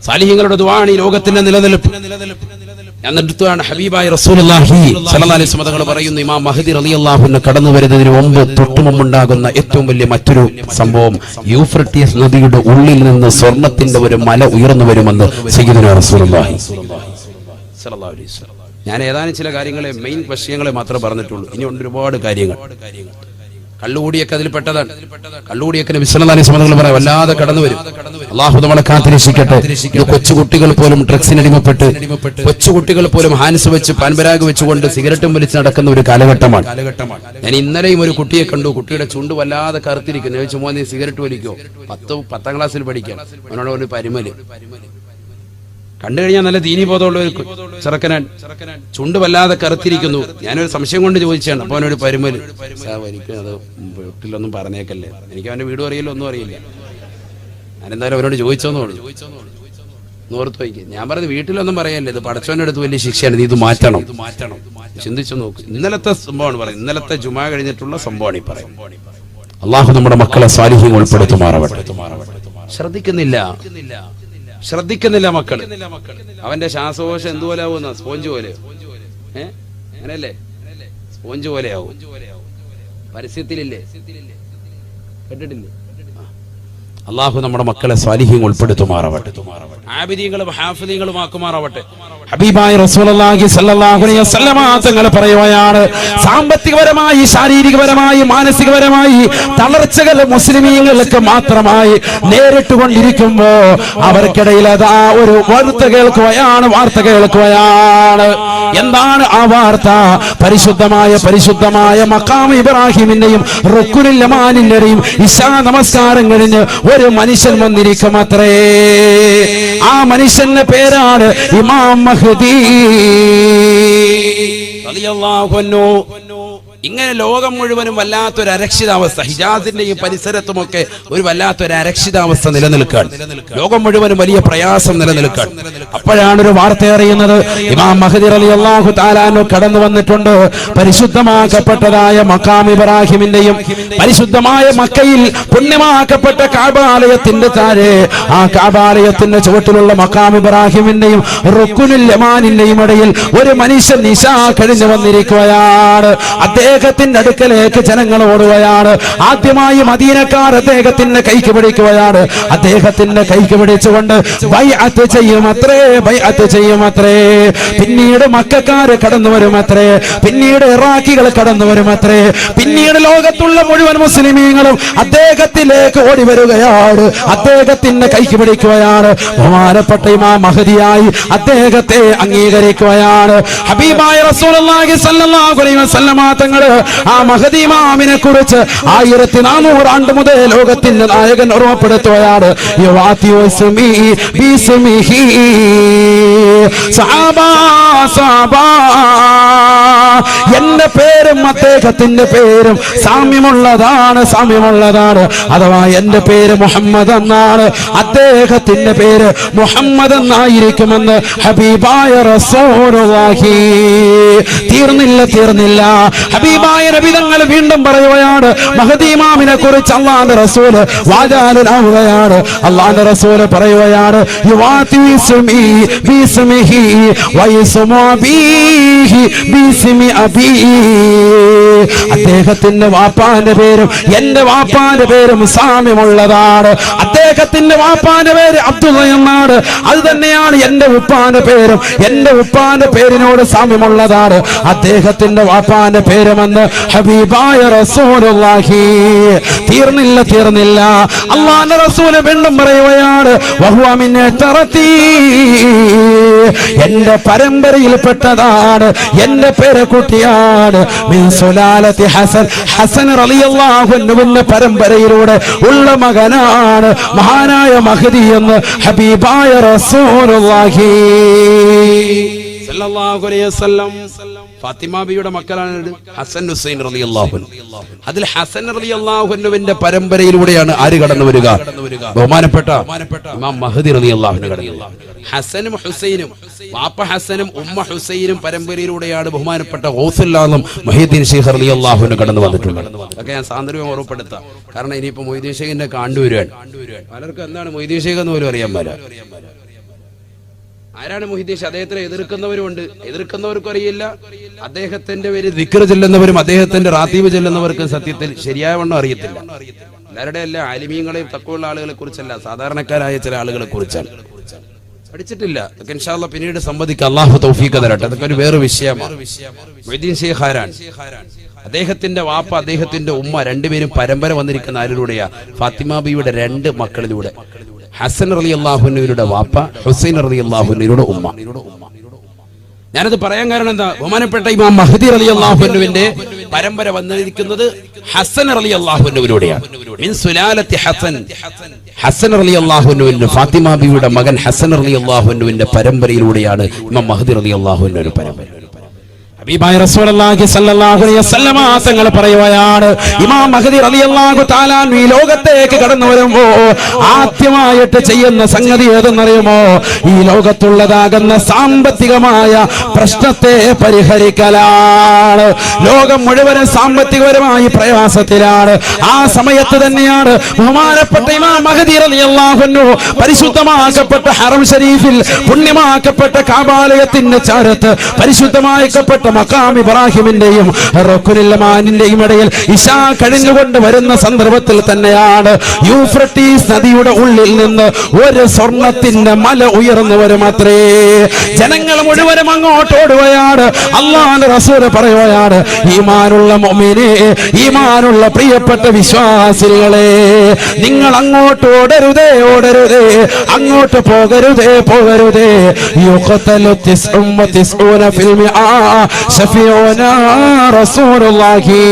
സാലിഹീങ്ങളുടെ ദുആണ് ഈ ലോകത്തിന്റെ നിലനിൽപ്പ്. എന്നിട്ടാണ് ഹബീബായ റസൂലുള്ളാഹി സ്വല്ലല്ലാഹു അലൈഹി വസല്ലം തങ്ങൾ പറയുന്നു, ഇമാം മഹ്ദി റളിയല്ലാഹു അൻഹു കടന്നു വരുന്നതിന് മുമ്പ് തൊട്ടുമുമ്പുണ്ടാകുന്ന ഏറ്റവും വലിയ മറ്റൊരു സംഭവം, യൂഫ്രട്ടീസ് നദിയുടെ ഉള്ളിൽ നിന്ന് സ്വർണത്തിന്റെ ഒരു മല ഉയർന്നു വരുമെന്ന് സയ്യിദുനാ റസൂലുള്ളാഹി സ്വല്ലല്ലാഹു അലൈഹി വസല്ലം. ഞാൻ ഏതാനും ചില കാര്യങ്ങളെ, മെയിൻ വിഷയങ്ങളെ മാത്രമേ പറഞ്ഞിട്ടുള്ളൂ. ഇനിയുണ്ട് ഒരുപാട് കാര്യങ്ങൾ. കള്ളുകൂടിയൊക്കെ അതിൽ പെട്ടതാണ്. കള്ളുകൂടിയൊക്കെ നബി സല്ലല്ലാഹു അലൈഹി വസല്ലം പറയാം വല്ലാതെ കടന്നു വരും. അല്ലാഹു നമ്മളെ കാത്തിരക്ഷിക്കട്ടെ. ഇത് കൊച്ചുകുട്ടികൾ പോലും ഡ്രഗ്സിന് അടിമപ്പെട്ട്, കൊച്ചുകുട്ടികൾ പോലും ഹാൻസ് വെച്ച് പാൻപരാഗ് വെച്ചുകൊണ്ട് സിഗരറ്റും വലിച്ച് നടക്കുന്ന ഒരു കാലഘട്ടമാണ്. ഞാൻ ഇന്നലെയും ഒരു കുട്ടിയെ കണ്ടു. കുട്ടിയുടെ ചുണ്ട് വല്ലാതെ കറുത്തിരിക്കുന്നു. ചോദിച്ചു, മോനെ നീ സിഗരറ്റ് വലിക്കോ? 10ാം ക്ലാസ്സിൽ പഠിക്കാൻ. അവനോട് ഒരു പരിമല് കണ്ടു കഴിഞ്ഞാൽ നല്ല ദീനി ബോധമുള്ള ഒരു ചെറുക്കനാണ്. ചുണ്ട് വല്ലാതെ കറുത്തിരിക്കുന്നു. ഞാനൊരു സംശയം കൊണ്ട് ചോദിച്ചാണ്. അപ്പൊ അവനൊരു പരിമല്. എനിക്ക് അത് വീട്ടിലൊന്നും പറഞ്ഞേക്കല്ലേ, എനിക്ക് അവന്റെ വീടും അറിയില്ല, ഒന്നും അറിയില്ല. ഞാനെന്തായാലും അവരോട് ചോദിച്ചോന്നു ഓർത്ത് വയ്ക്കും. ഞാൻ പറഞ്ഞത് വീട്ടിലൊന്നും പറയല്ലേ, ഇത് പടച്ചവന്റെ അടുത്ത് വലിയ ശിക്ഷയാണ്, നീ ഇത് മാറ്റണം. ചിന്തിച്ചു നോക്ക്. ഇന്നലത്തെ സംഭവമാണ് പറയുന്നത്, ഇന്നലത്തെ ജുമാ കഴിഞ്ഞിട്ടുള്ള സംഭവമാണ് ഈ പറയും. അള്ളാഹു നമ്മുടെ മക്കളെ സാലിഹ്യം ഉൾപ്പെടുത്തുമാറാവട്ടെ. ശ്രദ്ധിക്കുന്നില്ല മക്കൾ. അവന്റെ ശ്വാസകോശം എന്തുപോലെ ആവുന്ന സ്പോഞ്ച് പോലെ, അങ്ങനെയല്ലേ? സ്പോഞ്ച് പോലെ ആവും. പരസ്യത്തിലില്ലേ, കേട്ടിട്ടില്ലേ? അള്ളാഹു നമ്മുടെ മക്കളെ സ്വാലിഹീങ്ങൾ ഉൾപ്പെടുത്തുമാറാവട്ടെ, ആബിദീങ്ങളും ഹാഫിദീങ്ങളും ആക്കുമാറാവട്ടെ. ഹബീബായ റസൂലുള്ളാഹി സ്വല്ലല്ലാഹു അലൈഹി വസല്ലമ തങ്ങൾ പറയുകയാണ്, സാമ്പത്തികപരമായി, ശാരീരികപരമായി, മാനസികപരമായി തളർച്ചകൾ മുസ്ലിമീങ്ങൾക്ക് മാത്രമായി നേരിട്ടുകൊണ്ടിരിക്കുമ്പോ അവർക്കിടയിൽ അതാ ഒരു വാർത്ത കേൾക്കുകയാണ്. എന്താണ് ആ വാർത്ത? പരിശുദ്ധമായ മഖാം ഇബ്രാഹിമിന്റെയും റുക്നുൽ യമാനിന്റെയും ഇശാ നമസ്കാരം കഴിഞ്ഞ് ഒരു മനുഷ്യൻ വന്നിരിക്കും അത്രേ. ആ മനുഷ്യന്റെ പേരാണ് ഇമാം മഹ്ദി റളിയല്ലാഹു അൻഹു. ഇങ്ങനെ ലോകം മുഴുവനും വല്ലാത്തൊരു അരക്ഷിതാവസ്ഥ, ഹിജാസിന്റെയും പരിസരത്തുമൊക്കെ ഒരു വല്ലാത്തൊരു അരക്ഷിതാവസ്ഥ നിലനിൽക്കാൻ, ലോകം മുഴുവനും വലിയ പ്രയാസം നിലനിൽക്കാൻ. അപ്പോഴാണ് ഒരു വാർത്ത അറിയുന്നത്, ഇമാം മഹ്ദി റളിയല്ലാഹു തആല അൻഹു കടന്നു വന്നിട്ടുണ്ട്. പരിശുദ്ധമാക്കപ്പെട്ടതായ മഖാം ഇബ്രാഹിമിന്റെയും പരിശുദ്ധമായ മക്കയിൽ പുണ്യമാക്കപ്പെട്ട കഅബാലയത്തിന്റെ താഴെ, ആ കഅബാലയത്തിന്റെ ചുവട്ടിലുള്ള മഖാം ഇബ്രാഹിമിന്റെയും റുക്നുൽ യമാനിന്റെയും ഇടയിൽ ഒരു മനുഷ്യൻ നിശാ കഴിഞ്ഞു വന്നിരിക്കുകയാണ്. അദ്ദേഹത്തിന്റെ അടുക്കലേക്ക് ജനങ്ങൾ ഓടുകയാണ്. ആദ്യമായി മദീനക്കാർ അദ്ദേഹത്തിന്റെ കൈക്ക് പിടിക്കുകയാണ്. അദ്ദേഹത്തിന്റെ കൈക്ക് പിടിച്ചുകൊണ്ട് ബൈഅത്ത് ചെയ്യുമത്രേ. പിന്നീട് മക്കക്കാര് കടന്നു വരുമത്രേ, പിന്നീട് ഇറാഖികൾ കടന്നു വരുമത്രേ, പിന്നീട് ലോകത്തുള്ള മുഴുവൻ മുസ്ലിമീങ്ങളും അദ്ദേഹത്തിലേക്ക് ഓടി വരികയാണ്, അദ്ദേഹത്തിന്റെ കൈക്ക് പിടിക്കുകയാണ്. ബഹുമാനപ്പെട്ട ഇമാം മഹ്ദിയായി അദ്ദേഹത്തെ അംഗീകരിക്കുകയാണ്. ഹബീബായ റസൂലുള്ളാഹി സ്വല്ലല്ലാഹു അലൈഹി വസല്ലമ തങ്ങൾ ആ മഹ്ദി ഇമാമിനെ കുറിച്ച് 1400 ആണ്ട് മുതൽ ലോകത്തിന്റെ നായകൻ ഓർമ്മപ്പെടുത്തുകയാണ്. എന്റെ പേരും അദ്ദേഹത്തിന്റെ പേരും സാമ്യമുള്ളതാണ്. അഥവാ എന്റെ പേര് മുഹമ്മദ് എന്നാണ്, അദ്ദേഹത്തിന്റെ പേര് മുഹമ്മദ് എന്നായിരിക്കുമെന്ന് ഹബീബായ റസൂലുള്ളാഹി. തീർന്നില്ല. ഹബീബായ നബി തങ്ങൾ വീണ്ടും പറയുകയാണ്, മഹ്ദി ഇമാമിനെ കുറിച്ച് അല്ലാഹുവിന്റെ റസൂൽ വാചാലനാവുകയാണ്. അല്ലാഹുവിന്റെ റസൂൽ പറയുകയാണ്, അദ്ദേഹത്തിന്റെ വാപ്പാന്റെ പേരും എന്റെ വാപ്പാന്റെ പേരും സാമ്യമുള്ളതാണ്. അദ്ദേഹത്തിന്റെ വാപ്പാന്റെ പേര് അബ്ദുള്ള എന്നാണ്, അത് തന്നെയാണ് എന്റെ ഉപ്പാന്റെ പേരും, എന്റെ ഉപ്പാന്റെ പേരിനോട് സാമ്യമുള്ളതാണ് അദ്ദേഹത്തിന്റെ വാപ്പാന്റെ പേരുമെന്ന് ഹബീബായ റസൂലുള്ളാഹി. തീർന്നില്ല. അല്ലാഹുവിന്റെ റസൂൽ വീണ്ടും പറയുകയാണ്, വഹുവ മിൻ തറത്തി, എന്റെ പരമ്പരയിൽപ്പെട്ടതാണ്, എന്റെ പേരക്കുട്ടിയാണ്. മിൻ സുലാലത്തി ഹസൻ റളിയല്ലാഹു അൻഹുവിന്റെ പരമ്പരയിലൂടെ ഉള്ള മകനാണ് മഹാനായ മഹ്ദി എന്ന് ഹബീബായ റസൂലുള്ളാഹി സല്ലല്ലാഹു അലൈഹി വസല്ലം. ഫാത്തിമ ബിയുടെ മക്കളാണ് ഹസൻ ഹുസൈൻ റളിയല്ലാഹു അൻഹു. അതിൽ ഹസൻ റളിയല്ലാഹു അൻഹുവിന്റെ പരമ്പരയിലൂടെയാണ് ആര് കടന്നു വരിക? ബഹുമാനപ്പെട്ട ഇമാം മഹ്ദി റളിയല്ലാഹു അൻഹു കടന്നു. ഹസനും ഹുസൈനും, വാപ്പ ഹസനും ഉമ്മ ഹുസൈനും പരമ്പരയിലൂടെയാണ് ബഹുമാനപ്പെട്ട ഗൗസുൽ ആലം മുഹ്യിദ്ദീൻ ശൈഖ് റളിയല്ലാഹു അൻഹു കടന്നു വന്നിട്ടുള്ളത്. അതൊക്കെ ഞാൻ സാന്ദർഭ്യം ഓർമ്മപ്പെടുത്താം. കാരണം ഇനിയിപ്പോ മൊയ്തീൻ ശൈഖിന്റെ കണ്ടുവരുവാൻ പലർക്കും എന്താണ് മൊയ്തീൻ ശൈഖ് എന്ന് പോലും അറിയാൻ പറ്റില്ല. ആരാണ് മുഹ്യിദ്ദീൻ ശൈഖ്? അദ്ദേഹത്തിനെ എതിർക്കുന്നവരുമുണ്ട്, എതിർക്കുന്നവർക്കും അറിയില്ല. അദ്ദേഹത്തിന്റെ പേര് ദിക്ർ ചെല്ലുന്നവരും അദ്ദേഹത്തിന്റെ റാത്തീബ് ചെല്ലുന്നവർക്കും സത്യത്തിൽ ശരിയാവണ്ണം അറിയത്തില്ല. എല്ലാവരുടെ അല്ല, ആലിമീങ്ങളെയും തഖ്വയുള്ള ആളുകളെ കുറിച്ചല്ല, സാധാരണക്കാരായ ചില ആളുകളെ കുറിച്ചാണ്. പഠിച്ചിട്ടില്ല. അതൊക്കെ ഇൻഷാ അല്ലാഹ് പിന്നീട് സംവദിക്കാം. അല്ലാഹു തൗഫീഖ് തരട്ടെ. അതൊക്കെ ഒരു വേറെ വിഷയമാണ്. മുഹ്യിദ്ദീൻ ശൈഖ് ആരാണ്? അദ്ദേഹത്തിന്റെ വാപ്പ, അദ്ദേഹത്തിന്റെ ഉമ്മ രണ്ടുപേരും പരമ്പര വന്നിരിക്കുന്ന ആരിലൂടെയാ? ഫാത്തിമ ബിയുടെ 2 മക്കളിലൂടെ. ഹസൻ റളിയല്ലാഹു അൻഹുവിന്റെ വാപ്പ, ഹുസൈൻ റളിയല്ലാഹു അൻഹുവിന്റെ ഉമ്മ. ഞാനത് പറയാൻ കാരണം എന്താ? ബഹുമാനപ്പെട്ട ഇമാം മഹ്ദി റളിയല്ലാഹു അൻഹുവിന്റെ പരമ്പര വന്നിരിക്കുന്നത് ഹസൻ റളിയല്ലാഹു അൻഹുവിലൂടെയാണ്. മിൻ സുലാലത്തി ഹസൻ റളിയല്ലാഹു അൻഹുവിന്റെ ഫാത്തിമ ബിയുടെ മകൻ ഹസൻ റളിയല്ലാഹു അൻഹുവിന്റെ പരമ്പരയിലൂടെയാണ് ഇമാം മഹ്ദി റളിയല്ലാഹു അൻഹുവിന്റെ പരമ്പര. ഹബീബായ റസൂലുള്ളാഹി സ്വല്ലല്ലാഹു അലൈഹി വസല്ലമ തങ്ങൾ പറയുകയാണ്, ഇമാം മഹ്ദി റളിയല്ലാഹു തആല ഈ ലോകത്തേക്ക് കടന്നു വരുമ്പോ ആദ്യമായിട്ട് ചെയ്യുന്ന സംഗതി ഏതെന്നറിയുമോ? ഈ ലോകത്തുള്ളതാകുന്ന സാമ്പത്തികമായ പ്രശ്നത്തെ പരിഹരിക്കലാണ്. ലോകം മുഴുവനും സാമ്പത്തികപരമായി പ്രയാസത്തിലാണ്. ആ സമയത്ത് തന്നെയാണ് ബഹുമാനപ്പെട്ട ഇമാം മഹ്ദി റളിയല്ലാഹു അൻഹു പരിശുദ്ധമാക്കപ്പെട്ട ഹറം ഷരീഫിൽ, പുണ്യമാക്കപ്പെട്ട കഅബാലയത്തിന്റെ ചാരത്ത് പരിശുദ്ധമാക്കപ്പെട്ട മഖാം ഇബ്രാഹിമിന്റെയും റുക്നുൽ യമാനിന്റെയും ഇടയിൽ ഇശാ കഴിഞ്ഞുകൊണ്ട് വരുന്ന സന്ദർഭത്തിൽ തന്നെയാണ് യൂഫ്രട്ടീസ് നദിയുടെ ഉള്ളിൽ നിന്ന് ഒരു സ്വർണത്തിന്റെ മല ഉയർന്നു വരുമത്രേ. ജനങ്ങൾ മുഴുവനും അങ്ങോട്ട് ഓടുകയാണ്. അല്ലാഹുവിന്റെ റസൂൽ പറയുകയാണ്, ഈമാനുള്ള മുഅ്മിനേ, ഈമാനുള്ള പ്രിയപ്പെട്ട വിശ്വാസികളെ, നിങ്ങൾ അങ്ങോട്ട് ഓടരുതേ, ഓടരുതേ, അങ്ങോട്ട് പോകരുതേ, പോകരുതേ. യുഖതലു 99 ഫിൽ മിആ ശഫീഉനാ റസൂലുള്ളാഹി.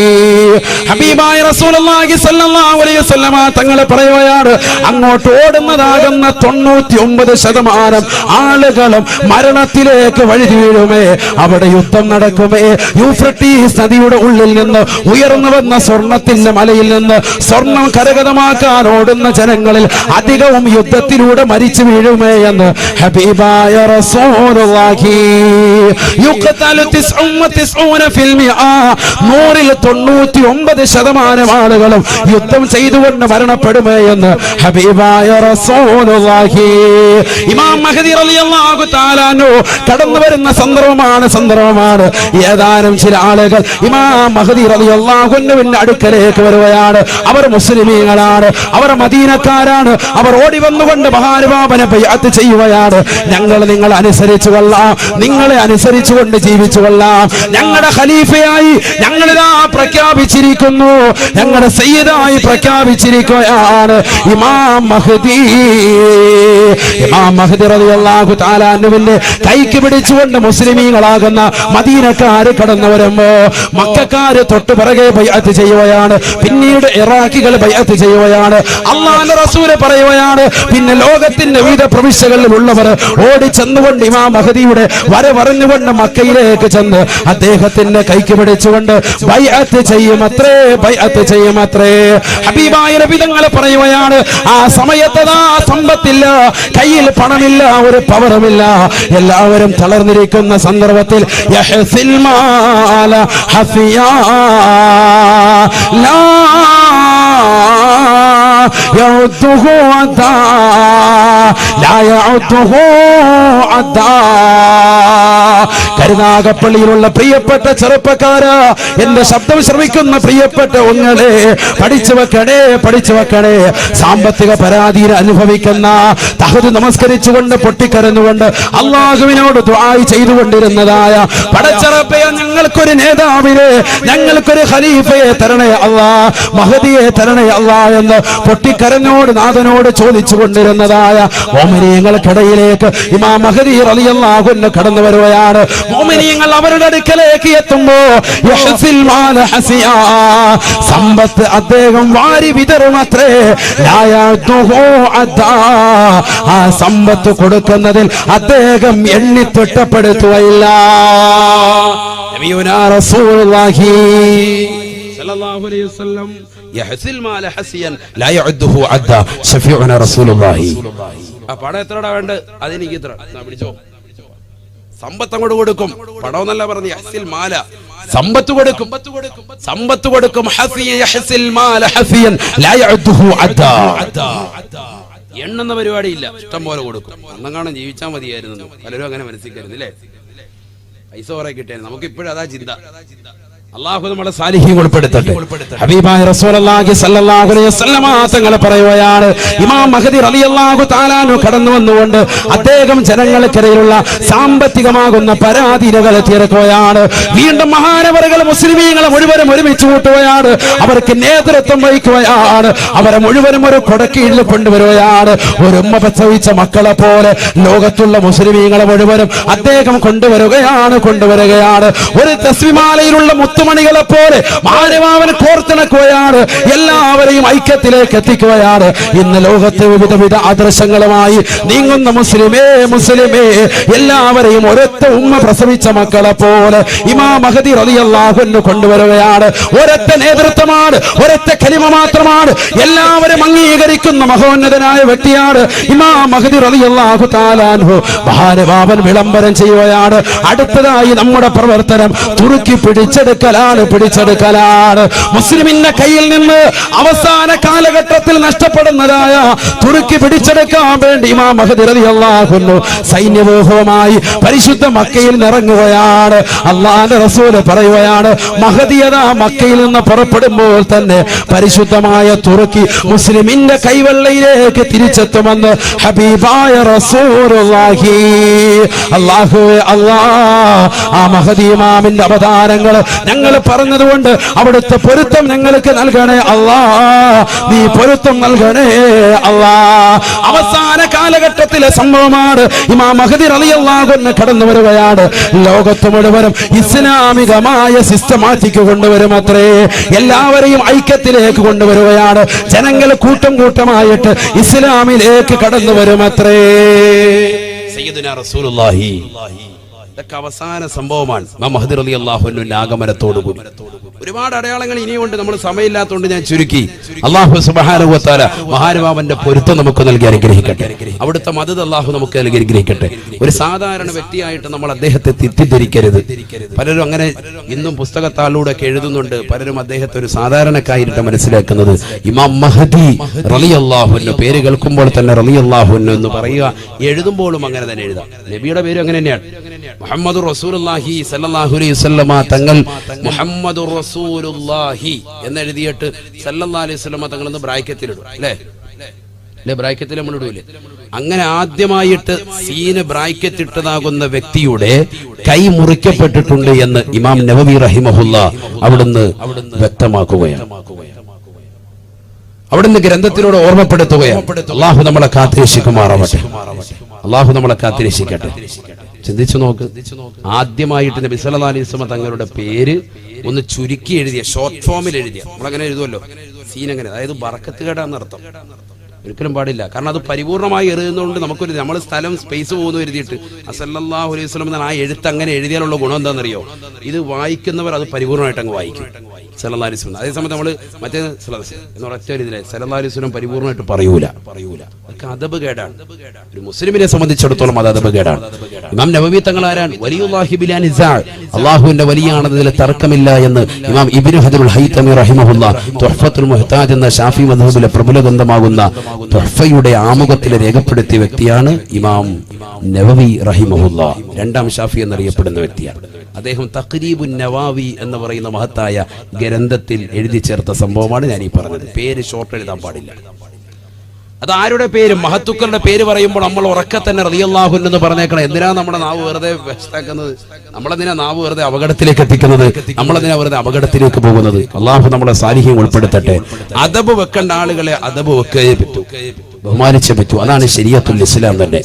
ഹബീബായ റസൂലുള്ളാഹി സ്വല്ലല്ലാഹു അലൈഹി വസല്ലമ തങ്ങൾ പറയുകയാണ്, അങ്ങോട്ട് ഓടുന്നതാകുന്ന 99% ആളുകളും മരണത്തിലേക്ക് വഴി വീഴുമേ. അവിടെ യുദ്ധം നടക്കുമേ. യൂഫ്രട്ടീസ് നദിയുടെ ഉള്ളിൽ നിന്ന് ഉയർന്നു വന്ന സ്വർണത്തിന്റെ മലയിൽ നിന്ന് സ്വർണം കരഗതമാക്കാൻ ഓടുന്ന ജനങ്ങളിൽ അധികവും യുദ്ധത്തിലൂടെ മരിച്ചു വീഴുമേ എന്ന് ഹബീബായ റസൂലുള്ളാഹി. യുഖതലു 99 ഫിൽ മിആ, 99% ആളുകളും യുദ്ധം ചെയ്തുകൊണ്ട് മരണപ്പെടുമേ എന്ന് ഹബീബായ റസൂലുള്ളാഹി. ഇമാം മഹ്ദി റളിയല്ലാഹു തആല അൻഹു കടന്നു വരുന്ന സന്ദർഭമാണ്. ഏതാനും ചില ആളുകൾ ഇമാം മഹ്ദി റളിയല്ലാഹു അൻഹുവിന്റെ അടുക്കലേക്ക് വരുകയാണ്. അവർ മുസ്ലിമീങ്ങളാണ്, അവർ മദീനക്കാരാണ്. അവർ ഓടി വന്നുകൊണ്ട് മഹാനുഭാവനെ ബൈഅത്ത് ചെയ്യുകയാണ്. ഞങ്ങൾ നിങ്ങളെ അനുസരിച്ചു കൊള്ളാം, നിങ്ങളെ അനുസരിച്ചുകൊണ്ട് ജീവിച്ചു കൊള്ളാം. ഞങ്ങളുടെ ഖലീഫയായി ഞങ്ങളിതാ പ്രഖ്യാപിച്ചിരിക്കുന്നു, ഞങ്ങളുടെ സയ്യിദായി പ്രഖ്യാപിച്ചിരിക്കുകയാണ് ഇമാം മഹ്ദി. ഇമാം മഹ്ദി റളിയല്ലാഹു തആല അൻഹുവിന്റെ കൈക്ക് പിടിച്ചുകൊണ്ട് മുസ്ലിമീങ്ങളാകുന്ന മദീനക്കാര് കടന്നു വരുമ്പോ മക്കക്കാര് തൊട്ടു പിറകെ ബൈഅത്ത് ചെയ്യുകയാണ്. പിന്നീട് ഇറാഖികൾ ബൈഅത്ത് ചെയ്യുകയാണ്. അല്ലാഹുവിന്റെ റസൂൽ പറയുകയാണ്, പിന്നെ ലോകത്തിന്റെ വിവിധ പ്രവിശ്യകളിലുള്ളവർ ഓടി ചെന്നുകൊണ്ട് ഇമാം മഹ്ദിയുടെ വരവറിഞ്ഞുകൊണ്ട് മക്കയിലേക്ക് ചെന്ന് അദ്ദേഹത്തിന്റെ കൈക്ക് പിടിച്ചുകൊണ്ട് ബൈഅത്ത് ചെയ്യുമത്രേ, ബൈഅത്ത് ചെയ്യുമത്രേ. ഹബീബായ നബി തങ്ങൾ പറയുകയാണ്, ആ സമയത്തതാ സമ്പത്തില്ല, കയ്യിൽ പണമില്ല, ഒരു പവറുമില്ല, എല്ലാവരും തളർന്നിരിക്കുന്ന സന്ദർഭത്തിൽ യഹ്സിൽ മാല ഹഫിയാ ലാ യഉദ്ദുഹു അദാ ലാ യഉദ്ദുഹു അദാ. കരുനാഗപ്പള്ളിയിലുള്ള പ്രിയപ്പെട്ട ചെറുപ്പക്കാരാ, എന്റെ ശബ്ദം ശ്രവിക്കുന്ന പ്രിയപ്പെട്ട ഒങ്ങളെ, പഠിച്ചു വെക്കണേ, പഠിച്ചു വെക്കണേ. സാമ്പത്തിക പരാധീന അനുഭവിക്കുന്ന, തഹദ് നമസ്കരിച്ചുകൊണ്ട് പൊട്ടിക്കരഞ്ഞുകൊണ്ട് അള്ളാഹുവിനോട് ദുആ ചെയ്തുകൊണ്ടിരുന്നതായ പടച്ചറപ്പേ, ഞങ്ങൾക്കൊരു നേതാവിനെ, ഞങ്ങൾക്കൊരു ഖലീഫയെ തരണേ അല്ലാ, മഹദിയെ തരണേ അല്ലാ എന്ന് പൊട്ടിക്കരഞ്ഞോട് നാഥനോട് ചോദിച്ചു കൊണ്ടിരുന്നതായ മോമിനീങ്ങൾക്കിടയിലേക്ക് ഇമാം മഹദി റളിയല്ലാഹു അൻഹു കടന്നു വരുകയാണ്. മോമിനീങ്ങൾ അവരുടെ അടുക്കലേക്ക് എത്തുമ്പോ യഹ്സിൽ മാല ഹസിയാ, സമ്പത്ത് അദ്ദേഹം വാരി വിതറുമത്രേ. ലാ യഅ്ദുഹു അദാ, ആ സമ്പത്ത് കൊടുക്കുന്നതിൽ അദ്ദേഹം എണ്ണി തിട്ടപ്പെടുത്തുകയില്ല. നബിയുനാ റസൂലുള്ളാഹി സല്ലല്ലാഹു അലൈഹി വസല്ലം യഹ്സിൽ മാല ഹസിയൻ ലാ യഅദ്ദുഹു അദാ ശഫീഉനാ റസൂലുള്ളാഹി. ആ പണം എത്രടാ വേണ്ട, അതെനിക്ക് ഇത്ര പിടിച്ചോ. സമ്പത്ത് അങ്ങോട്ട് കൊടുക്കും, പണമെന്നല്ല പറഞ്ഞു, യഹ്സിൽ മാല, സമ്പത്ത് കൊടുക്കും, സമ്പത്ത് കൊടുക്കും. യഹ്സിൽ മാല ഹസിയൻ ലാ യഅദ്ദുഹു അദാ, എണ്ണുന്ന പരിപാടിയില്ല, ഇഷ്ടം പോലെ കൊടുക്കും. അന്നങ്ങാണം ജീവിച്ചാൽ മതിയായിരുന്നു, പലരും അങ്ങനെ മനസ്സിലായിരുന്നില്ലേ, പൈസ കുറെ കിട്ടിയായിരുന്നു. നമുക്ക് ഇപ്പോഴും അതാ ചിന്ത. അല്ലാഹു നമ്മളെ സാലിഹീൻ ഉൾപ്പെടുത്തട്ടെ. ഹബീബായ റസൂലുള്ളാഹി സ്വല്ലല്ലാഹു അലൈഹി വസല്ലമ തങ്ങൾ പറയുകയാണ്, ഇമാം മഹ്ദി റളിയല്ലാഹു തആല അൻഹു കടന്നു വന്നുകൊണ്ട് അദ്ദേഹം ജനങ്ങൾക്കിടയിലുള്ള സാമ്പത്തികമാകുന്ന പരാധീനതകൾ തീർക്കുകയാണ്. വീണ്ടും മഹാനവറുകൾ മുസ്ലിമീങ്ങളെ മുഴുവനും ഒരുമിച്ച് കൂട്ടുകയാണ്, അവർക്ക് നേതൃത്വം വഹിക്കുകയാണ്, അവരെ മുഴുവനും ഒരു കൊടക്കീഴിൽ കൊണ്ടുവരികയാണ്. ഒരു ഉമ്മ പ്രസവിച്ച മക്കളെ പോലെ ലോകത്തുള്ള മുസ്ലിമീങ്ങളെ മുഴുവനും അദ്ദേഹം കൊണ്ടുവരികയാണ്. ഒരു തസ്ബീമാലയിലുള്ള മുത്തുമണികളെ പോലെ മാനവാവൻ കോർത്തിണക്കുകയാണ്, എല്ലാവരെയും ഐക്യത്തിലേക്ക് എത്തിക്കുകയാണ്. ഇന്ന് ലോകത്തെ വിവിധ ആദർശങ്ങളുമായി നീങ്ങുന്ന മുസ്ലിമേ, എല്ലാവരെയും ഒരൊറ്റ ഉമ്മ പ്രസവിച്ച മക്കളെ പോലെ ഇമാം മഹ്ദി റളിയല്ലാഹു അൻഹു കൊണ്ടുവരികയാണ്. ഒരൊറ്റ നേതൃത്വമാണ്, ഒരൊറ്റ കലിമ മാത്രമാണ്, എല്ലാവരും അംഗീകരിക്കുന്ന മഹോന്നതനായ വ്യക്തിയാണ് ഇമാം മഹ്ദി റളിയല്ലാഹു തആല അൻഹു. മഹാനുഭാവൻ വിളംബരം ചെയ്യുകയാണ്, അടുത്തതായി നമ്മുടെ പ്രവർത്തനം തുർക്കി പിടിച്ചെടുക്കൽ പിടിച്ചെടുക്കലാണ്. മുസ്ലിമിന്റെ കയ്യിൽ നിന്ന് അവസാന കാലഘട്ടത്തിൽ നഷ്ടപ്പെടുന്നതായ തുർക്കി പിടിച്ചെടുക്കാൻ വേണ്ടി ഇമാം മഹ്ദി റളിയല്ലാഹു അൻഹു സൈന്യവ്യൂഹവുമായി പരിശുദ്ധ മക്കയിൽ ഇറങ്ങുകയാണ്. അല്ലാഹുവിന്റെ റസൂൽ പറയുകയാണ്, മഹ്ദിയത മക്കയിൽ നിന്ന് പുറപ്പെടുമ്പോൾ തന്നെ പരിശുദ്ധമായ തുർക്കി മുസ്ലിമിന്റെ കൈവെള്ളയിലേക്ക് തിരിച്ചെത്തുമെന്ന് ഹബീബായ റസൂലുള്ളാഹി. അല്ലാഹുവേ അല്ലാഹ്, ആ മഹ്ദി ഇമാമിന്റെ അവതാരങ്ങൾ ഞങ്ങൾ പറഞ്ഞതുകൊണ്ട് അവിടുത്തെ പൊരുത്തം ഞങ്ങൾക്ക് നൽകണേ അല്ലാഹ്, നീ പൊരുത്തം നൽകണേ അല്ലാഹ്. അവസാന കാലഘട്ടത്തിലെ സംഭവമാണ്. ഇമാം മഹ്ദി റളിയല്ലാഹു അൻഹു കടന്നു വരികയാണ്. ലോകത്ത് മുഴുവനും ഇസ്ലാമികമായ സിസ്റ്റമാറ്റിക് കൊണ്ടുവരും അത്രേ. എല്ലാവരെയും ഐക്യത്തിലേക്ക് കൊണ്ടുവരികയാണ്. ജനങ്ങൾ കൂട്ടം കൂട്ടമായിട്ട് ഇസ്ലാമിലേക്ക് കടന്നു വരും അത്രേ. സയ്യിദുനാ റസൂലുള്ളാഹി. ഇതൊക്കെ അവസാന സംഭവമാണ്. ഇമാം മഹ്ദി റളിയല്ലാഹു അൻഹുവിന്റെ ആഗമനത്തോടുകൂടി ഒരുപാട് അടയാളങ്ങൾ ഇനിയുണ്ട്. നമ്മൾ സമയമില്ലാത്തതുകൊണ്ട് ഞാൻ ചുരുക്കി. അല്ലാഹു സുബ്ഹാനഹു വ തആല മഹാനുഭാവന്റെ പൊരുത്തം നമുക്ക് നൽകി അനുഗ്രഹിക്കട്ടെ. അവിടുത്തെ മദദ് അല്ലാഹു നമുക്ക് നൽകി അനുഗ്രഹിക്കട്ടെ. ഒരു സാധാരണ വ്യക്തിയായിട്ട് നമ്മൾ അദ്ദേഹത്തെ തെറ്റിദ്ധരിക്കരുത്. പലരും അങ്ങനെ ഇന്നും പുസ്തകത്താളിലൂടെ ഒക്കെ എഴുതുന്നുണ്ട്. പലരും അദ്ദേഹത്തെ ഒരു സാധാരണക്കായിട്ട് മനസ്സിലാക്കുന്നത്. ഇമാം മഹ്ദി റളിയല്ലാഹു അൻഹു പേര് കേൾക്കുമ്പോൾ തന്നെ റളിയല്ലാഹു അൻഹു എന്ന് പറയുക, എഴുതുമ്പോഴും അങ്ങനെ തന്നെ എഴുതാം. നബിയുടെ പേര് അങ്ങനെ തന്നെയാണ്. മുഹമ്മദുർ റസൂലുള്ളാഹി സ്വല്ലല്ലാഹു അലൈഹി വസല്ലമ തങ്ങൾ മുഹമ്മദുർ റസൂലുള്ളാഹി എന്ന് എഴുതിയിട്ട് സല്ലല്ലാഹു അലൈഹി വസല്ലമ തങ്ങൾ എന്ന് ബ്രാക്കറ്റിലിടും. അല്ലേ? ബ്രാക്കറ്റിൽ നമ്മൾ ഇടൂലേ? അങ്ങനെ ആദ്യമായിട്ട് സീന് ബ്രാക്കറ്റ് ഇട്ടതാകുന്ന വ്യക്തിയുടെ കൈ മുറിക്കപ്പെട്ടിട്ടുണ്ട് എന്ന് ഇമാം നവവി റഹിമഹുല്ലാ അവിടുന്ന് വ്യക്തമാക്കുകയാണ്. അവിടുന്ന് ഗ്രന്ഥത്തിലൂടെ ഓർമ്മപ്പെടുത്തുകയാണ്. അല്ലാഹു നമ്മളെ കാത്തിരക്ഷിക്കുമാറാവട്ടെ. അല്ലാഹു നമ്മളെ കാത്തിരക്ഷിക്കട്ടെ. ചിന്തിച്ചു നോക്ക്, ആദ്യമായിട്ട് നബി സല്ലല്ലാഹു അലൈഹി വസല്ലം തങ്ങളുടെ പേര് ഒന്ന് ചുരുക്കി എഴുതിയ, ഷോർട്ട് ഫോമിൽ എഴുതിയ, നമ്മളങ്ങനെ എഴുതുമല്ലോ സീൻ, അങ്ങനെ, അതായത് ബറക്കത്ത് കേടാന്നർത്ഥം. ഒരിക്കലും പാടില്ല. കാരണം അത് പരിപൂർണമായി എഴുതുന്നതുകൊണ്ട് നമുക്കൊരു, നമ്മൾ സ്ഥലം സ്പേസ് പോകുന്നു എഴുതിയിട്ട് സല്ലല്ലാഹു അലൈഹി വസല്ലം എന്ന ആ എഴുത്ത് അങ്ങനെ എഴുതിയാലുള്ള ഗുണം എന്താണെന്നറിയോ? ഇത് വായിക്കുന്നവർ അത് പരിപൂർണമായിട്ട് അങ്ങ് വായിക്കും. സല്ലല്ലാഹു അലൈഹി വസല്ലം. അതേസമയത്ത് നമ്മൾ മറ്റേ എന്ന് ഒറ്റ രീതിയിലെ സല്ലല്ലാഹു അലൈഹി വസല്ലം പരിപൂർണമായിട്ട് പറയൂല. അതൊക്കെ അദബ് കേടാണ്. ഒരു മുസ്ലിമിനെ സംബന്ധിച്ചിടത്തോളം അത് അദബ് കേടാണ്. ഇമാം നവവി തങ്ങൾ ആരാണ്? വലിയുല്ലാഹി ബിലാ നിസാ, അല്ലാഹുവിന്റെ വലിയാണെന്നതിൽ തർക്കമില്ല എന്ന് ഇമാം ഇബ്നു ഹജറുൽ ഹൈതമി റഹിമഹുല്ലാഹ് തുഹ്ഫത്തുൽ മുഹ്താജ് എന്ന ഷാഫി മദ്ഹബിലെ പ്രബല ഗ്രന്ഥമാകുന്ന തുഹ്ഫയുടെ ആമുഖത്തിൽ രേഖപ്പെടുത്തിയ വ്യക്തിയാണ് ഇമാം നവവി റഹിമഹുല്ലാഹ്. രണ്ടാം ഷാഫി എന്നറിയപ്പെടുന്ന വ്യക്തിയാണ് അദ്ദേഹം. തഖ്രീബുൻ നവാവി എന്ന് പറയുന്ന മഹത്തായ ഗ്രന്ഥത്തിൽ എഴുതി ചേർത്ത സംഭവമാണ് ഞാൻ ഈ പറഞ്ഞത്. പേര് ഷോർട്ട് എഴുതാൻ പാടില്ല. അത് ആരുടെ പേര്? മഹത്തുക്കളുടെ പേര് പറയുമ്പോൾ നമ്മൾ ഉറക്കെ തന്നെ റളിയല്ലാഹു അൻഹു എന്ന് പറഞ്ഞേക്കണം. എന്തിനാ നമ്മുടെ നാവ് വെറുതെ വ്യസ്താക്കുന്നത്? നമ്മളെന്തിനാ നാവ് വെറുതെ അപകടത്തിലേക്ക് എത്തിക്കുന്നത്? നമ്മളെന്തിനാ വെറുതെ അപകടത്തിലേക്ക് പോകുന്നത്? അല്ലാഹു നമ്മളെ സാലിഹ്യം ഉൾപ്പെടുത്തട്ടെ. അദബ് വെക്കേണ്ട ആളുകളെ അദബ് വെക്കേ പറ്റൂ, ബഹുമാനിച്ചേ പറ്റൂ. അതാണ് ശരീഅത്തുൽ ഇസ്ലാം തന്നെ.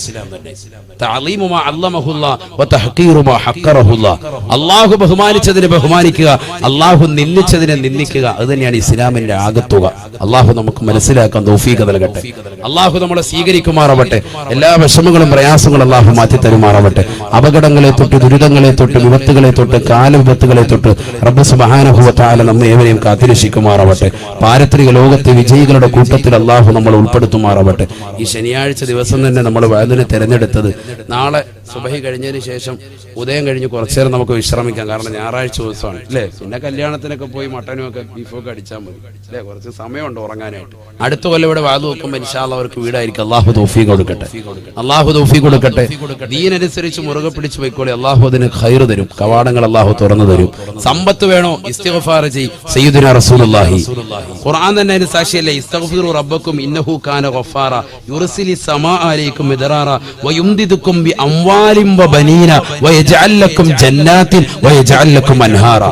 തഅലീമു മാ അല്ലമഹുല്ലാഹ് വ തഹ്ഖീറു മാ ഹഖറഹുല്ലാഹ്. അല്ലാഹു ബഹുമാനിച്ചതിനെ ബഹുമാനിക്കുക, അല്ലാഹു നിന്ദിച്ചതിനെ നിന്ദിക്കുക. അത് തന്നെയാണ് ഇസ്ലാമിന്റെ ആകത്തുക. അല്ലാഹു നമുക്ക് മനസ്സിലാക്കാൻ തൗഫീഖ് നൽകട്ടെ. അല്ലാഹു നമ്മളെ സ്വീകരിക്കുമാറാവട്ടെ. എല്ലാ വിഷമങ്ങളും പ്രയാസങ്ങളും അല്ലാഹു മാറ്റി തരുമാറാവട്ടെ. അപകടങ്ങളെ തൊട്ട്, ദുരിതങ്ങളെ തൊട്ട്, വിപത്തുകളെ തൊട്ട്, കാലവിപത്തുകളെ തൊട്ട് റബ്ബ് സുബ്ഹാനഹു വ തആല നമ്മെ ഏവരെയും കാത്തിരക്ഷിക്കുമാറാവട്ടെ. പാരത്രിക ലോകത്തെ വിജയികളുടെ കൂട്ടത്തിൽ അല്ലാഹു നമ്മൾ ഉൾപ്പെടുത്തുമാറാവട്ടെ. ഈ ശനിയാഴ്ച ദിവസം തന്നെ നമ്മൾ വഅദിനെ തെരഞ്ഞെടുത്തത് നാളെ സുബഹി കഴിഞ്ഞതിന് ശേഷം ഉദയം കഴിഞ്ഞ് കുറച്ചു നേരം നമുക്ക് വിശ്രമിക്കാം. കാരണം ഞായറാഴ്ച ദിവസമാണ് അല്ലേ? പിന്നെ കല്യാണത്തിനൊക്കെ പോയി മട്ടനും ഒക്കെ ബീഫൊക്കെ അടിച്ചാൽ മതി അല്ലേ? കുറച്ച് സമയമുണ്ട് ഉറങ്ങാനായിട്ട്. അടുത്ത കൊല്ലം ഇവിടെ വാത് വെക്കുമ്പോൾ ഇൻഷാ അല്ലാഹ് അവർക്ക് വീടായിരിക്കും. അല്ലാഹു തൗഫീഖ് കൊടുക്കട്ടെ. അല്ലാഹു തൗഫീഖ് കൊടുക്കട്ടെ. ദീനനുസരിച്ച് മുറുകെ പിടിച്ച് പോയിക്കോളെ. അല്ലാഹു അതിന് ഖൈർ തരും. കവാടങ്ങൾ അല്ലാഹു തുറന്നു തരും. സമ്പത്ത് വേണോ? ഇസ്തിഗ്ഫാർ ചെയ്യ്. സയ്യിദുനാ റസൂലുള്ളാഹി ഖുർആൻ തന്നെ അതിന് സാക്ഷിയല്ലേ? ഇസ്തഗ്ഫിറു റബ്ബക്കും ഇന്നഹു കാന ഗഫാറ യുർസിലിസ് സമാഅ അലൈക്കും മിദ്റാറ വയുംദിദുക്കും ബി അംവാലിൻ വബനീന വയജ്അൽ ലക്കും ജന്നാത്തിൻ വയജ്അൽ ലക്കും അൻഹാറ.